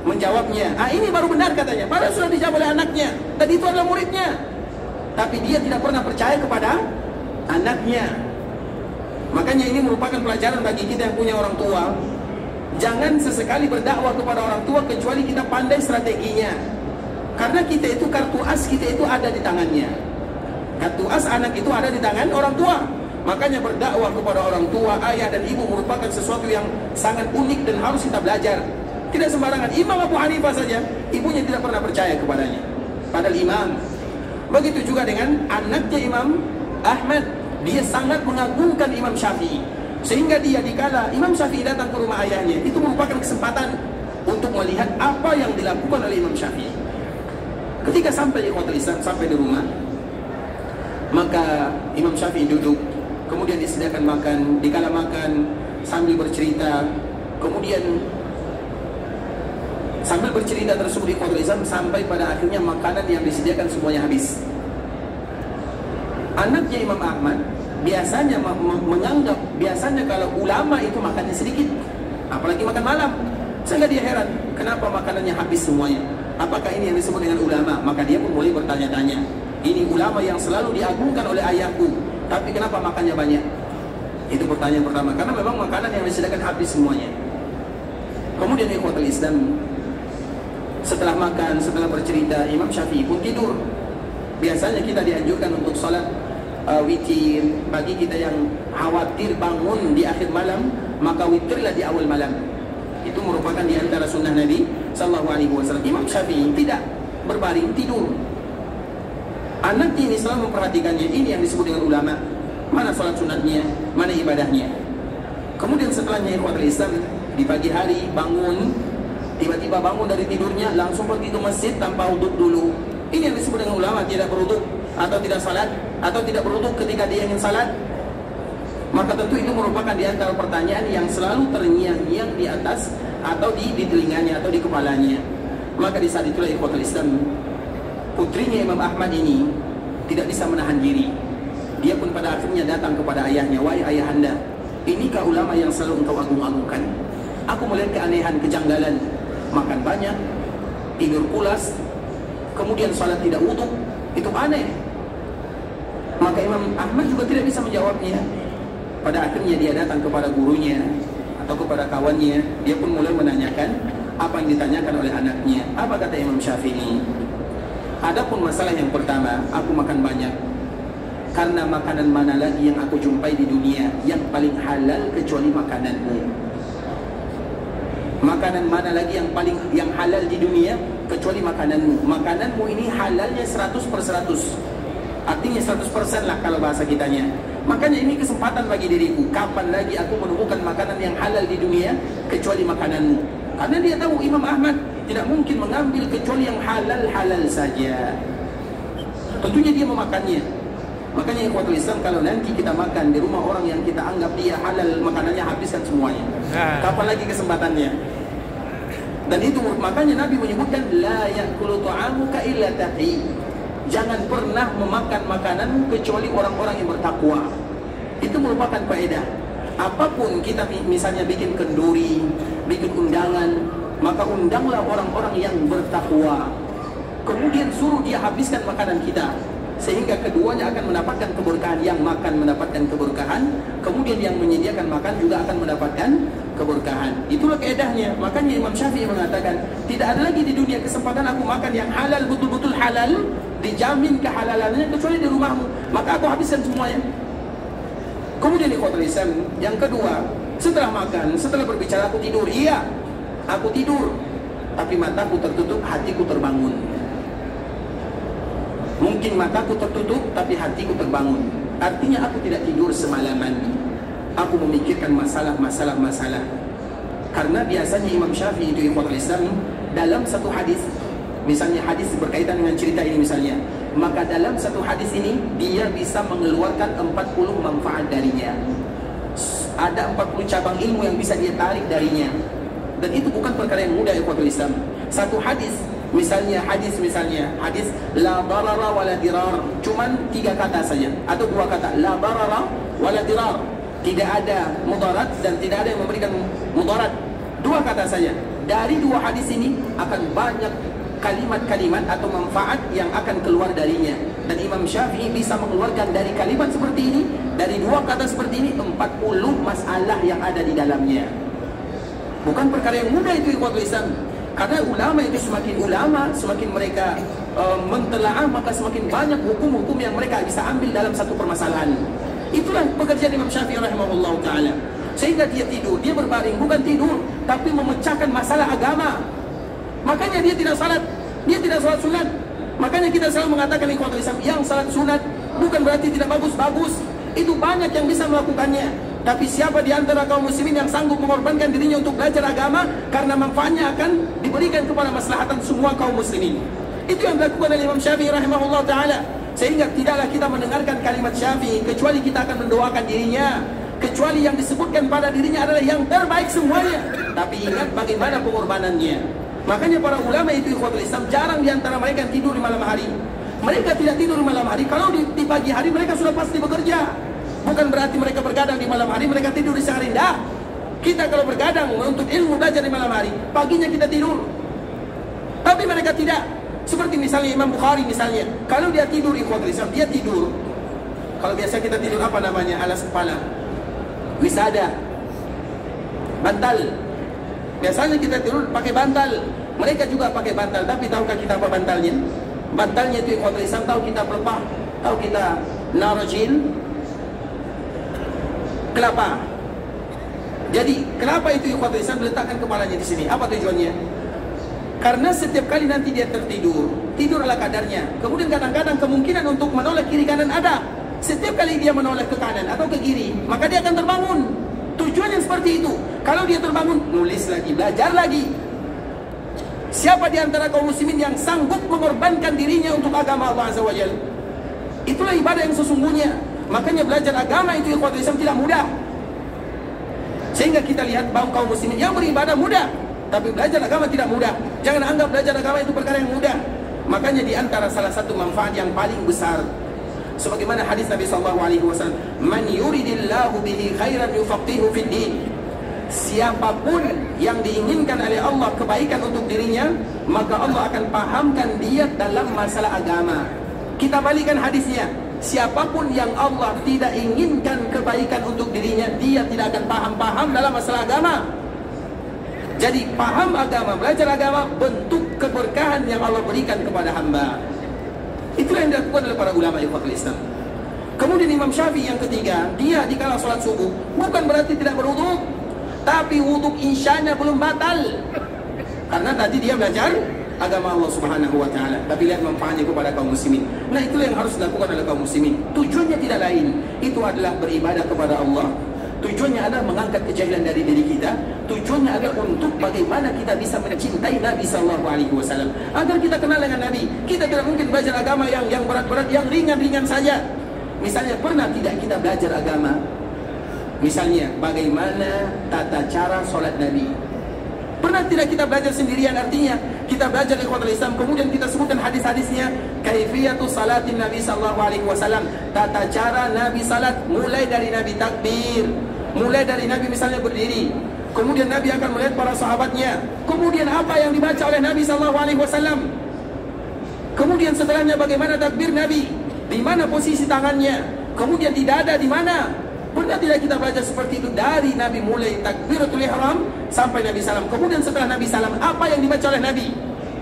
menjawabnya. Ini baru benar katanya. Padahal sudah dijawab oleh anaknya. Dan itu adalah muridnya. Tapi dia tidak pernah percaya kepada anaknya. Makanya ini merupakan pelajaran bagi kita yang punya orang tua. Jangan sesekali berdakwah kepada orang tua kecuali kita pandai strateginya. Karena kita itu, kartu as kita itu ada di tangannya. Kartu as anak itu ada di tangan orang tua. Makanya berdakwah kepada orang tua, ayah dan ibu merupakan sesuatu yang sangat unik dan harus kita belajar. Tidak sembarangan. Imam Abu Hanifah saja, ibunya tidak pernah percaya kepadanya. Padahal imam. Begitu juga dengan anaknya Imam Ahmad. Dia sangat mengagungkan Imam Syafi'i. Sehingga dia dikala Imam Syafi'i datang ke rumah ayahnya, itu merupakan kesempatan untuk melihat apa yang dilakukan oleh Imam Syafi'i. Ketika sampai ikhwatul Islam, sampai di rumah, maka Imam Syafi'i duduk. Kemudian disediakan makan, dikala makan sambil bercerita. Kemudian sambil bercerita tersebut di ikhwatul Islam, sampai pada akhirnya makanan yang disediakan semuanya habis. Anaknya Imam Ahmad biasanya menganggap, biasanya kalau ulama itu makannya sedikit, apalagi makan malam. Sehingga dia heran, kenapa makanannya habis semuanya? Apakah ini yang disebut dengan ulama? Maka dia pun mulai bertanya-tanya. Ini ulama yang selalu diagungkan oleh ayahku, tapi kenapa makannya banyak? Itu pertanyaan pertama. Karena memang makanan yang disediakan habis semuanya. Kemudian ikhwatul Islam, setelah makan, setelah bercerita, Imam Syafi'i pun tidur. Biasanya kita dianjurkan untuk sholat witir. Bagi kita yang khawatir bangun di akhir malam, maka witirlah di awal malam. Itu merupakan di antara sunnah Nabi sallallahu alaihi wasallam. Imam Syafi'i tidak berbaring, tidur. Anaknya ini selalu memperhatikannya. Ini yang disebut dengan ulama. Mana sholat sunatnya, mana ibadahnya. Kemudian setelahnya ikhwatul Islam, di pagi hari bangun, tiba-tiba bangun dari tidurnya langsung pergi ke masjid tanpa wuduk dulu. Ini yang disebut dengan ulama tidak berwuduk atau tidak salat atau tidak berwuduk ketika dia ingin salat. Maka tentu itu merupakan di antara pertanyaan yang selalu terngiang-ngiang di atas atau di telinganya atau di kepalanya. Maka di saat itulah ikhwatul Islam, putrinya Imam Ahmad ini tidak bisa menahan diri. Dia pun pada akhirnya datang kepada ayahnya, "Wahai ayahanda, inikah ulama yang selalu engkau agung-agungkan? Aku melihat keanehan, kejanggalan, makan banyak, tidur pulas, kemudian salat tidak wudhu, itu aneh." Maka Imam Ahmad juga tidak bisa menjawabnya. Pada akhirnya dia datang kepada gurunya atau kepada kawannya. Dia pun mulai menanyakan apa yang ditanyakan oleh anaknya. Apa kata Imam Syafi'i? Adapun masalah yang pertama, aku makan banyak karena makanan mana lagi yang aku jumpai di dunia yang paling halal kecuali makananmu. Makanan mana lagi yang halal di dunia kecuali makananmu. Makananmu ini halalnya 100%. Artinya 100% lah kalau bahasa kitanya. Makanya ini kesempatan bagi diriku. Kapan lagi aku menemukan makanan yang halal di dunia kecuali makananmu? Karena dia tahu Imam Ahmad tidak mungkin mengambil kecuali yang halal-halal saja. Tentunya dia memakannya. Makanya ikhwatul Islam, kalau nanti kita makan di rumah orang yang kita anggap dia halal makanannya, habiskan semuanya. Kapan lagi kesempatannya? Dan itu makanya Nabi menyebutkan la ya'kulu ta'amuka illa taqi. Jangan pernah memakan makananmu kecuali orang-orang yang bertakwa. Itu merupakan faedah. Apapun kita misalnya bikin kenduri, bikin undangan, maka undanglah orang-orang yang bertakwa. Kemudian suruh dia habiskan makanan kita, sehingga keduanya akan mendapatkan keberkahan. Yang makan mendapatkan keberkahan, kemudian yang menyediakan makan juga akan mendapatkan keberkahan. Itulah kaedahnya. Makanya Imam Syafi'i mengatakan, tidak ada lagi di dunia kesempatan aku makan yang halal, betul-betul halal, dijamin kehalalannya, kecuali di rumahmu. Maka aku habiskan semuanya. Kemudian ikhwatul Islam, yang kedua, setelah makan, setelah berbicara, aku tidur. Iya, aku tidur, tapi mataku tertutup, hatiku terbangun. Mungkin mataku tertutup, tapi hatiku terbangun. Artinya aku tidak tidur semalaman. Aku memikirkan masalah. Karena biasanya Imam Syafi'i itu ikhwatul Islam, dalam satu hadis, misalnya hadis berkaitan dengan cerita ini misalnya, maka dalam satu hadis ini dia bisa mengeluarkan 40 manfaat darinya. Ada 40 cabang ilmu yang bisa dia tarik darinya. Dan itu bukan perkara yang mudah ikhwatul Islam. Satu hadis misalnya hadis la darara wala dirar, cuman 3 kata saja atau 2 kata, la darara wala dirar, tidak ada mudarat dan tidak ada yang memberikan mudarat. 2 kata saja. Dari 2 hadis ini akan banyak kalimat-kalimat atau manfaat yang akan keluar darinya. Dan Imam Syafi'i bisa mengeluarkan dari kalimat seperti ini, dari 2 kata seperti ini, 40 masalah yang ada di dalamnya. Bukan perkara yang mudah itu ikhwatul Islam. Karena ulama itu semakin ulama, semakin mereka mentelaah, maka semakin banyak hukum-hukum yang mereka bisa ambil dalam satu permasalahan. Itulah pekerjaan Imam Syafi'i rahimahullah ta'ala. Sehingga dia tidur, dia berbaring, bukan tidur, tapi memecahkan masalah agama. Makanya dia tidak salat sunat. Makanya kita selalu mengatakan ikhwatul Islam, yang salat sunat bukan berarti tidak bagus. Itu banyak yang bisa melakukannya. Tapi siapa di antara kaum muslimin yang sanggup mengorbankan dirinya untuk belajar agama, karena manfaatnya akan diberikan kepada maslahatan semua kaum muslimin. Itu yang dilakukan oleh Imam Syafi'i rahimahullah ta'ala. Sehingga tidaklah kita mendengarkan kalimat Syafi'i kecuali kita akan mendoakan dirinya, kecuali yang disebutkan pada dirinya adalah yang terbaik semuanya. Tapi ingat bagaimana pengorbanannya. Makanya para ulama itu ikhwatul Islam, jarang di antara mereka yang tidur di malam hari. Mereka tidak tidur di malam hari. Kalau di pagi hari mereka sudah pasti bekerja. Bukan berarti mereka bergadang di malam hari, mereka tidur di siang hari. Tidak. Kita kalau bergadang untuk ilmu belajar di malam hari, paginya kita tidur. Tapi mereka tidak. Seperti misalnya Imam Bukhari misalnya, kalau dia tidur ikhwatul Islam, dia tidur. Kalau biasa kita tidur apa namanya? Alas kepala, wisada, bantal. Biasanya kita tidur pakai bantal. Mereka juga pakai bantal. Tapi tahukah kita apa bantalnya? Bantalnya itu ikhwatul Islam, tahu kita pelepah, tahu kita narajil, kelapa. Jadi kenapa itu ikhwatul Islam diletakkan kepalanya di sini? Apa tujuannya? Karena setiap kali nanti dia tertidur, tidur ala kadarnya. Kemudian kadang-kadang kemungkinan untuk menoleh kiri kanan ada. Setiap kali dia menoleh ke kanan atau ke kiri, maka dia akan terbangun. Tujuannya seperti itu. Kalau dia terbangun, nulis lagi, belajar lagi. Siapa di antara kaum muslimin yang sanggup mengorbankan dirinya untuk agama Allah Azza wa Jalla? Itulah ibadah yang sesungguhnya. Makanya belajar agama itu ikhwatul Islam tidak mudah. Sehingga kita lihat bahwa kaum muslimin yang beribadah mudah, tapi belajar agama tidak mudah. Jangan anggap belajar agama itu perkara yang mudah. Makanya di antara salah satu manfaat yang paling besar, sebagaimana hadis Nabi SAW, "Man yuridillahu bihi khairan yufaqihu fid din." Siapapun yang diinginkan oleh Allah kebaikan untuk dirinya, maka Allah akan pahamkan dia dalam masalah agama. Kita balikkan hadisnya. Siapapun yang Allah tidak inginkan kebaikan untuk dirinya, dia tidak akan paham dalam masalah agama. Jadi paham agama, belajar agama, bentuk keberkahan yang Allah berikan kepada hamba. Itulah yang dilakukan oleh para ulama ikhwatul Islam. Kemudian Imam Syafi'i yang ketiga, dia dikala sholat subuh bukan berarti tidak berwudu, tapi wudu isyanya belum batal, karena tadi dia belajar agama Allah Subhanahu wa Ta'ala. Tapi lihat manfaatnya kepada kaum muslimin. Nah, itulah yang harus dilakukan oleh kaum muslimin. Tujuannya tidak lain, itu adalah beribadah kepada Allah. Tujuannya adalah mengangkat kejahilan dari diri kita. Tujuannya adalah untuk bagaimana kita bisa mencintai Nabi Sallallahu Alaihi Wasallam, agar kita kenal dengan Nabi. Kita tidak mungkin belajar agama yang berat-berat, yang ringan-ringan saja. Misalnya, pernah tidak kita belajar agama? Misalnya, bagaimana tata cara sholat Nabi? Pernah tidak kita belajar sendirian? Artinya, kita belajar ikhwatul Islam, kemudian kita sebutkan hadis-hadisnya. Kaifiyatu salatin Nabi Sallallahu Alaihi Wasallam, tata cara Nabi salat, mulai dari Nabi takbir, mulai dari Nabi misalnya berdiri, kemudian Nabi akan melihat para sahabatnya, kemudian apa yang dibaca oleh Nabi Sallallahu Alaihi Wasallam, kemudian setelahnya bagaimana takbir Nabi, di mana posisi tangannya, kemudian di dada di mana. Pernah tidak kita belajar seperti itu dari Nabi mulai takbiratul ihram sampai Nabi salam, kemudian setelah Nabi salam apa yang dibaca oleh Nabi?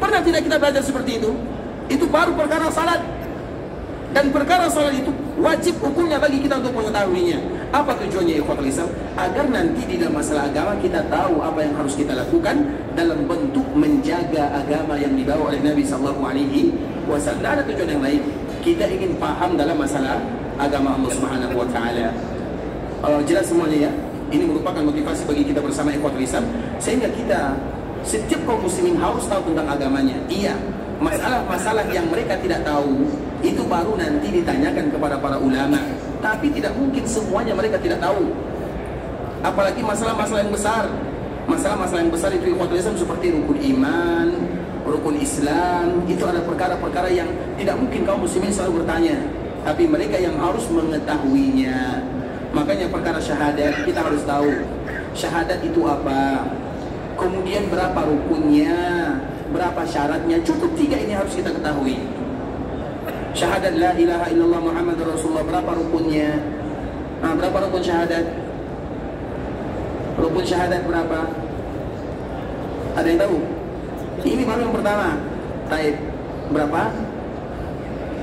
Pernah tidak kita belajar seperti itu? Itu baru perkara salat. Dan perkara salat itu wajib hukumnya bagi kita untuk mengetahuinya. Apa tujuannya ikhwatul Islam? Agar nanti di dalam masalah agama kita tahu apa yang harus kita lakukan dalam bentuk menjaga agama yang dibawa oleh Nabi Sallallahu Alaihi Wasallam. Tidak ada tujuan yang lain. Kita ingin paham dalam masalah agama Allah Subhanahu Wa Taala. Jelas semuanya ya. Ini merupakan motivasi bagi kita bersama ikhwatul Islam, sehingga kita setiap kaum muslimin harus tahu tentang agamanya. Iya, masalah-masalah yang mereka tidak tahu itu baru nanti ditanyakan kepada para ulama. Tapi tidak mungkin semuanya mereka tidak tahu. Apalagi masalah-masalah yang besar. Masalah-masalah yang besar itu ikhwatul Islam seperti rukun iman, rukun Islam, itu ada perkara-perkara yang tidak mungkin kaum muslimin selalu bertanya, tapi mereka yang harus mengetahuinya. Makanya perkara syahadat kita harus tahu. Syahadat itu apa? Kemudian berapa rukunnya? Berapa syaratnya? Cukup 3 ini harus kita ketahui. Syahadat la ilaha illallah Muhammadur Rasulullah, berapa rukunnya? Berapa rukun syahadat? Rukun syahadat berapa? Ada yang tahu? Ini baru yang pertama. Taib. Berapa?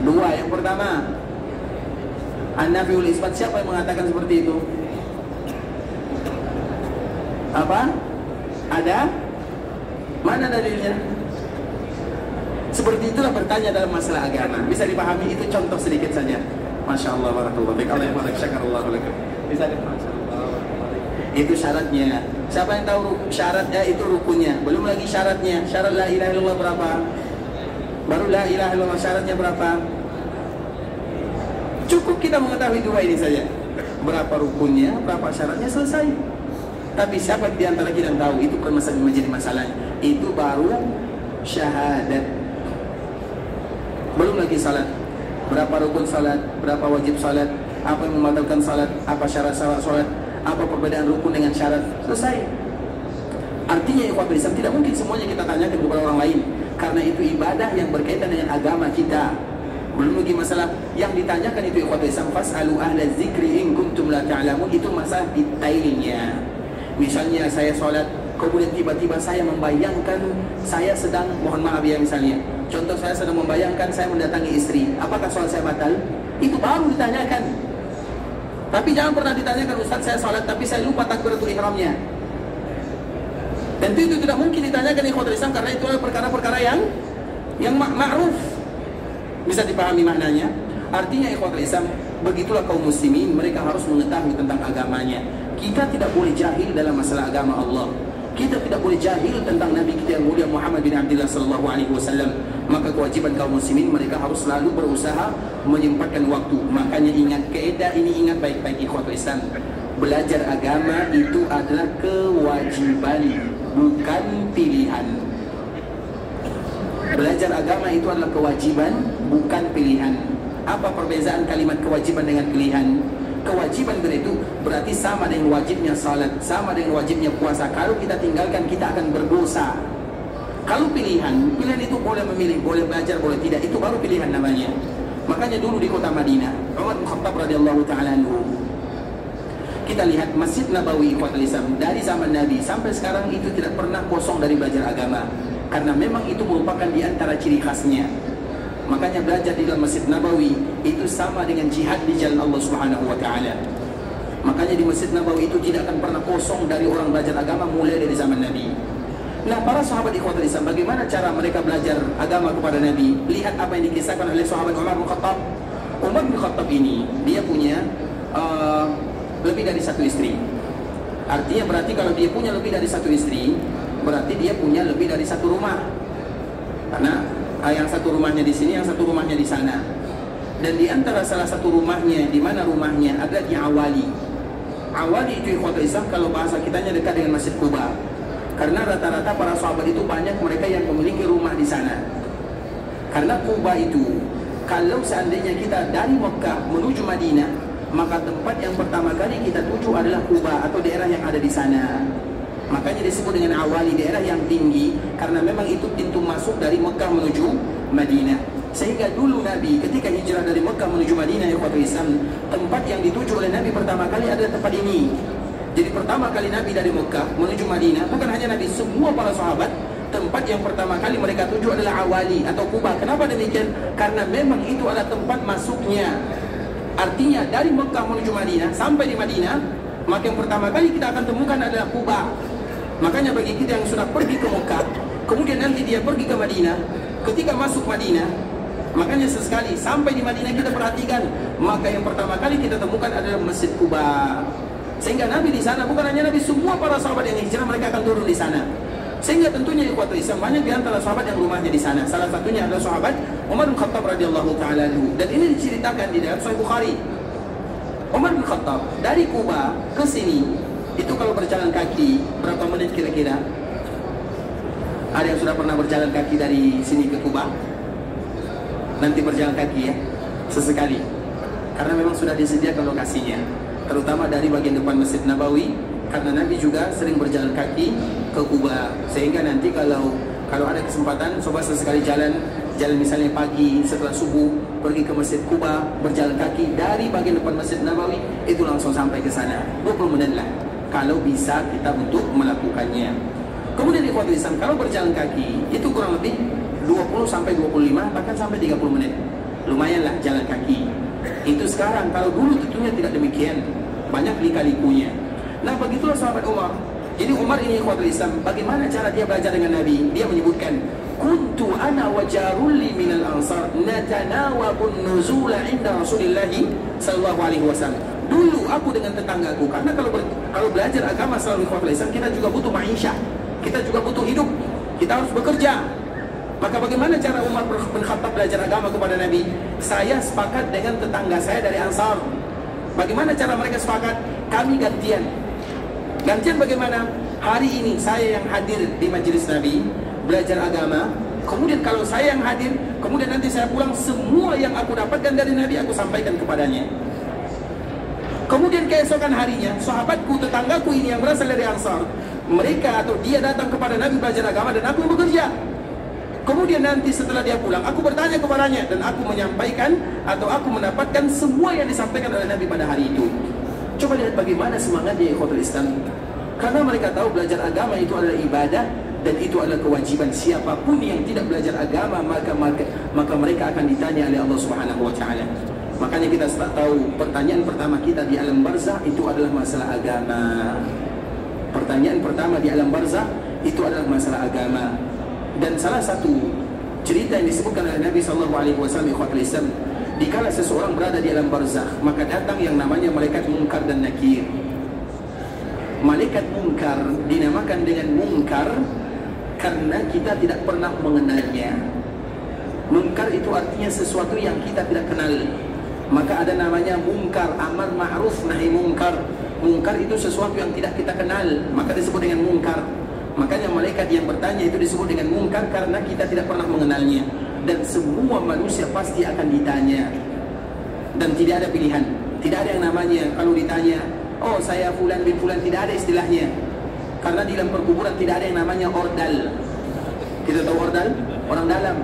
2 yang pertama. An-Nafiul Isbat, siapa yang mengatakan seperti itu? Apa? Ada? Mana dalilnya? Seperti itulah bertanya dalam masalah agama. Bisa dipahami, itu contoh sedikit saja. Masya Allah, barakallahu fiik. Allah yang syakarallahu lakum. Bisa dipahami. Itu syaratnya. Siapa yang tahu syaratnya? Itu rukunnya. Belum lagi syaratnya. Syarat la ilaha illallah berapa? Baru la ilaha illallah syaratnya berapa? Cukup kita mengetahui 2 ini saja. Berapa rukunnya, berapa syaratnya, selesai. Tapi siapa di antara kita yang tahu? Itu kan menjadi masalah. Itu baru syahadat. Belum lagi salat. Berapa rukun salat, berapa wajib salat, apa yang membatalkan salat, apa syarat salat, apa perbedaan rukun dengan syarat, selesai. Artinya ikhwatul Islam, tidak mungkin semuanya kita tanyakan kepada orang lain, karena itu ibadah yang berkaitan dengan agama kita. Belum lagi masalah yang ditanyakan itu ikhwatul Islam, fas'alu ahla dzikri in kuntum la ta'lamun, itu masalah detailnya. Misalnya saya sholat, kemudian tiba-tiba saya membayangkan saya sedang, mohon maaf ya misalnya, contoh saya sedang membayangkan saya mendatangi istri, apakah sholat saya batal? Itu baru ditanyakan. Tapi jangan pernah ditanyakan, Ustaz saya sholat tapi saya lupa takbiratul ihramnya. Tentu itu tidak mungkin ditanyakan ikhwatul Islam, karena itu adalah perkara-perkara yang ma'ruf. Bisa dipahami maknanya? Artinya ikhwatul Islam, begitulah kaum muslimin, mereka harus mengetahui tentang agamanya. Kita tidak boleh jahil dalam masalah agama Allah. Kita tidak boleh jahil tentang Nabi kita yang mulia Muhammad bin Abdullah sallallahu alaihi wasallam. Maka kewajiban kaum muslimin, mereka harus selalu berusaha menyempatkan waktu. Makanya ingat kaidah ini, ingat baik-baik ikhwatul Islam. Belajar agama itu adalah kewajiban, bukan pilihan. Belajar agama itu adalah kewajiban, bukan pilihan. Apa perbezaan kalimat kewajiban dengan pilihan? Kewajiban itu berarti sama dengan wajibnya salat, sama dengan wajibnya puasa. Kalau kita tinggalkan, kita akan berdosa. Kalau pilihan itu boleh memilih, boleh belajar, boleh tidak. Itu baru pilihan namanya. Makanya dulu di kota Madinah, Umar bin Khattab radhiyallahu ta'ala anhu, kita lihat Masjid Nabawi ikhwatul Islam dari zaman Nabi sampai sekarang itu tidak pernah kosong dari belajar agama. Karena memang itu merupakan di antara ciri khasnya. Makanya belajar di dalam Masjid Nabawi itu sama dengan jihad di jalan Allah Subhanahu wa taala. Makanya di Masjid Nabawi itu tidak akan pernah kosong dari orang belajar agama mulai dari zaman Nabi. Nah, para sahabat ikhwatul Islam, bagaimana cara mereka belajar agama kepada Nabi? Lihat apa yang dikisahkan oleh sahabat Umar bin Khattab. Umar bin Khattab ini dia punya lebih dari satu istri. Artinya berarti kalau dia punya lebih dari satu istri, berarti dia punya lebih dari satu rumah. Karena yang satu rumahnya di sini, yang satu rumahnya di sana. Dan di antara salah satu rumahnya, di mana rumahnya ada di Awali. Awali itu ikhwatul Islam kalau bahasa kitanya dekat dengan Masjid Quba. Karena rata-rata para sahabat itu banyak mereka yang memiliki rumah di sana. Karena Quba itu, kalau seandainya kita dari Mekah menuju Madinah, maka tempat yang pertama kali kita tuju adalah Quba atau daerah yang ada di sana. Makanya disebut dengan Awali, daerah yang tinggi, karena memang itu pintu masuk dari Mekah menuju Madinah. Sehingga dulu Nabi ketika hijrah dari Mekah menuju Madinah, ikhwatul Islam, tempat yang dituju oleh Nabi pertama kali adalah tempat ini. Jadi pertama kali Nabi dari Mekah menuju Madinah, bukan hanya Nabi, semua para sahabat, tempat yang pertama kali mereka tuju adalah Awali atau Quba. Kenapa demikian? Karena memang itu adalah tempat masuknya. Artinya dari Mekah menuju Madinah sampai di Madinah, maka yang pertama kali kita akan temukan adalah Quba. Makanya bagi kita yang sudah pergi ke Mekah, kemudian nanti dia pergi ke Madinah, ketika masuk Madinah, makanya sesekali sampai di Madinah kita perhatikan, maka yang pertama kali kita temukan adalah Masjid Quba. Sehingga Nabi di sana, bukan hanya Nabi, semua para sahabat yang hijrah mereka akan turun di sana. Sehingga tentunya ikhwatul Islam banyak di antara sahabat yang rumahnya di sana. Salah satunya adalah sahabat Umar bin Khattab radhiyallahu ta'ala anhu. Dan ini diceritakan di dalam Sahih Bukhari. Umar bin Khattab dari Quba ke sini itu kalau berjalan kaki berapa menit kira-kira? Ada yang sudah pernah berjalan kaki dari sini ke Quba? Nanti berjalan kaki ya, sesekali. Karena memang sudah disediakan lokasinya, terutama dari bagian depan Masjid Nabawi. Karena Nabi juga sering berjalan kaki ke Quba. Sehingga nanti kalau ada kesempatan, coba sesekali jalan misalnya pagi setelah subuh, pergi ke Masjid Quba, berjalan kaki dari bagian depan Masjid Nabawi, itu langsung sampai ke sana. 20 menit lah kalau bisa kita untuk melakukannya. Kemudian di ikhwatul Islam, kalau berjalan kaki itu kurang lebih 20 sampai 25 bahkan sampai 30 menit. Lumayanlah jalan kaki. Itu sekarang, kalau dulu tentunya tidak demikian, banyak lika-likunya. Nah, begitulah sahabat Umar. Jadi Umar ini ikhwatul Islam, bagaimana cara dia belajar dengan Nabi? Dia menyebutkan, kuntu ana wa jarulli minal ansar natanawabun nuzula inda Rasulillahi sallallahu alaihi wasallam. Dulu aku dengan tetanggaku, karena kalau belajar agama selalu ikhwatul Islam, kita juga butuh ma'isyah, kita juga butuh hidup, kita harus bekerja. Maka bagaimana cara Umar bin Khattab belajar agama kepada Nabi? Saya sepakat dengan tetangga saya dari Ansar. Bagaimana cara mereka sepakat? Kami gantian. Gantian bagaimana? Hari ini saya yang hadir di majelis Nabi belajar agama, kemudian kalau saya yang hadir, kemudian nanti saya pulang, semua yang aku dapatkan dari Nabi aku sampaikan kepadanya. Kemudian keesokan harinya, sahabatku, tetanggaku ini yang berasal dari Ansar, mereka atau dia datang kepada Nabi belajar agama dan aku bekerja. Kemudian nanti setelah dia pulang, aku bertanya kepadanya dan aku menyampaikan atau aku mendapatkan semua yang disampaikan oleh Nabi pada hari itu. Coba lihat bagaimana semangatnya ikhwatul Islam. Karena mereka tahu belajar agama itu adalah ibadah dan itu adalah kewajiban. Siapapun yang tidak belajar agama maka mereka akan ditanya oleh Allah Subhanahu wa taala. Makanya kita tahu pertanyaan pertama kita di alam barzah itu adalah masalah agama. Pertanyaan pertama di alam barzah itu adalah masalah agama. Dan salah satu cerita yang disebutkan oleh Nabi sallallahu alaihi wasallam ikhwatul Islam, dikala seseorang berada di alam barzakh, maka datang yang namanya malaikat Munkar dan Nakir. Malaikat Munkar dinamakan dengan Munkar karena kita tidak pernah mengenalnya. Munkar itu artinya sesuatu yang kita tidak kenal. Maka ada namanya Munkar, amar ma'ruf nahi munkar. Munkar itu sesuatu yang tidak kita kenal, maka disebut dengan Munkar. Makanya malaikat yang bertanya itu disebut dengan Munkar karena kita tidak pernah mengenalnya. Dan semua manusia pasti akan ditanya, dan tidak ada pilihan. Tidak ada yang namanya kalau ditanya, oh saya fulan bin fulan, tidak ada istilahnya. Karena di dalam perkuburan tidak ada yang namanya ordal. Kita tahu ordal? Orang dalam.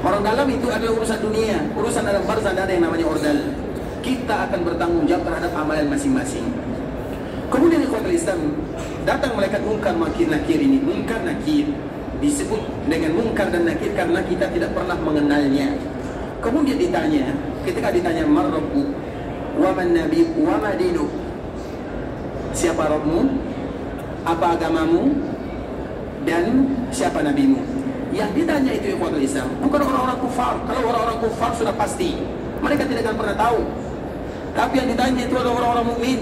Orang dalam itu adalah urusan dunia. Urusan alam barzakh tidak ada yang namanya ordal. Kita akan bertanggung jawab terhadap amalan masing-masing. Kemudian ikhwatul Islam, datang malaikat Munkar Nakir ini. Munkar Nakir disebut dengan Munkar dan Nakir karena kita tidak pernah mengenalnya. Kemudian ditanya, ketika ditanya man rabbu wa man nabi wa ma dinuk, siapa Rabbmu, apa agamamu, dan siapa nabimu. Yang ditanya itu ikhwatul Islam bukan orang-orang kufar. Kalau orang-orang kufar sudah pasti, mereka tidak akan pernah tahu. Tapi yang ditanya itu adalah orang-orang mukmin,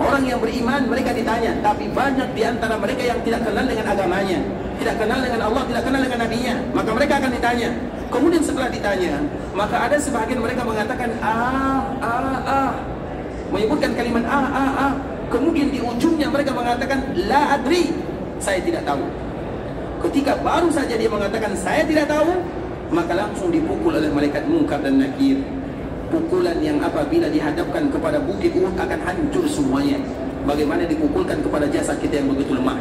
orang yang beriman. Mereka ditanya, tapi banyak di antara mereka yang tidak kenal dengan agamanya, tidak kenal dengan Allah, tidak kenal dengan nabinya. Maka mereka akan ditanya. Kemudian setelah ditanya, maka ada sebagian mereka mengatakan menyebutkan kalimat Kemudian di ujungnya mereka mengatakan la adri, saya tidak tahu. Ketika baru saja dia mengatakan saya tidak tahu, maka langsung dipukul oleh malaikat Munkar dan Nakir. Pukulan yang apabila dihadapkan kepada bukit Uhud akan hancur semuanya. Bagaimana dipukulkan kepada jasad kita yang begitu lemah.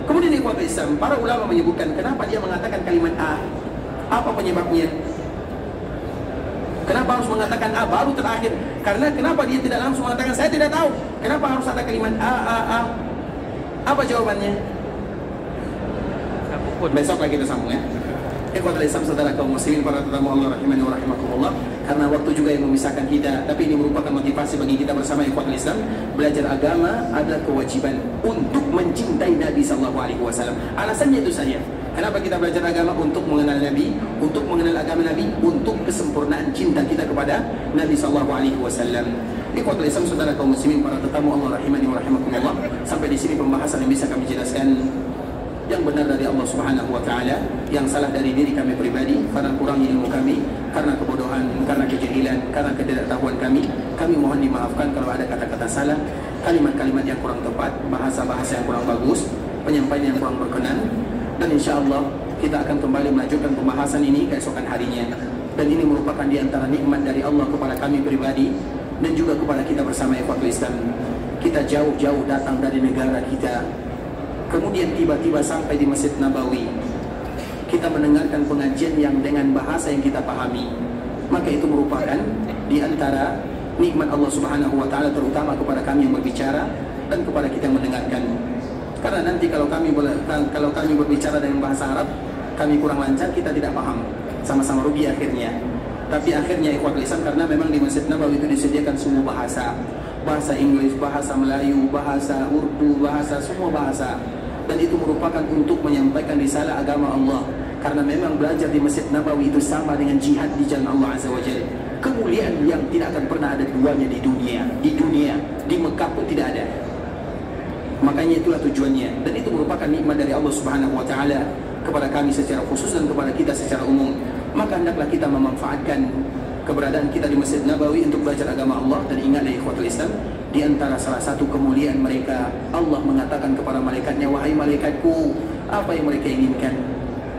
Kemudian di ikhwatul Islam, para ulama menyebutkan kenapa dia mengatakan kalimat apa penyebabnya. Kenapa harus mengatakan baru terakhir? Karena kenapa dia tidak langsung mengatakan saya tidak tahu? Kenapa harus ada kalimat Apa jawabannya? Besok lagi kita sambung ya. Ikhwatul Islam, saudara kaum muslimin, para tetamu Allah rahimani wa rahimakumullah. Karena waktu juga yang memisahkan kita, tapi ini merupakan motivasi bagi kita bersama ikhwatul Islam. Belajar agama adalah kewajiban untuk mencintai Nabi sallallahu alaihi wasallam. Alasannya itu saja. Kenapa kita belajar agama? Untuk mengenal Nabi, untuk mengenal agama Nabi, untuk kesempurnaan cinta kita kepada Nabi sallallahu alaihi wasallam. Ikhwatul Islam, saudara kaum muslimin, para tetamu Allah rahimani wa rahimakumullah. Sampai di sini pembahasan yang bisa kami jelaskan. Yang benar dari Allah Subhanahu wa taala, yang salah dari diri kami pribadi karena kurangnya ilmu kami, karena kebodohan, karena kejahilan, karena ketidaktahuan kami. Kami mohon dimaafkan kalau ada kata-kata salah, kalimat-kalimat yang kurang tepat, bahasa-bahasa yang kurang bagus, penyampaian yang kurang berkenan. Dan insyaallah kita akan kembali melanjutkan pembahasan ini keesokan harinya. Dan ini merupakan di antara nikmat dari Allah kepada kami pribadi dan juga kepada kita bersama ikhwatul Islam. Kita jauh-jauh datang dari negara kita, kemudian tiba-tiba sampai di Masjid Nabawi. Kita mendengarkan pengajian yang dengan bahasa yang kita pahami. Maka itu merupakan di antara nikmat Allah Subhanahu wa taala, terutama kepada kami yang berbicara dan kepada kita yang mendengarkan. Karena nanti kalau kami berbicara dengan bahasa Arab, kami kurang lancar, kita tidak paham, sama-sama rugi akhirnya. Tapi akhirnya ikhwatul Islam, karena memang di Masjid Nabawi itu disediakan semua bahasa. Bahasa Inggris, bahasa Melayu, bahasa Urdu, bahasa semua bahasa. Dan itu merupakan untuk menyampaikan risalah agama Allah. Karena memang belajar di Masjid Nabawi itu sama dengan jihad di jalan Allah Azza wa Jalla. Kemuliaan yang tidak akan pernah ada duanya di dunia. Di Mekah pun tidak ada. Makanya itulah tujuannya. Dan itu merupakan nikmat dari Allah Subhanahu wa taala kepada kami secara khusus dan kepada kita secara umum. Maka hendaklah kita memanfaatkan keberadaan kita di Masjid Nabawi untuk belajar agama Allah. Dan ingatlah ikhwatul Islam, di antara salah satu kemuliaan mereka, Allah mengatakan kepada malaikatnya, wahai malaikatku, apa yang mereka inginkan?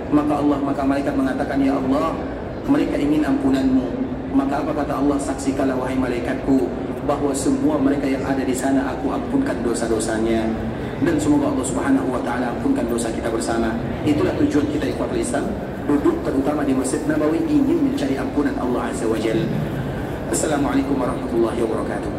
Maka malaikat mengatakan, ya Allah, mereka ingin ampunanmu. Maka apa kata Allah? Saksikanlah wahai malaikatku bahwa semua mereka yang ada di sana aku ampunkan dosa-dosanya. Dan semoga Allah Subhanahu wa taala ampunkan dosa kita bersama. Itulah tujuan kita ikhwatul Islam, duduk terutama di Masjid Nabawi ingin mencari ampunan Allah Azza wa Jalla. Assalamualaikum warahmatullahi wabarakatuh.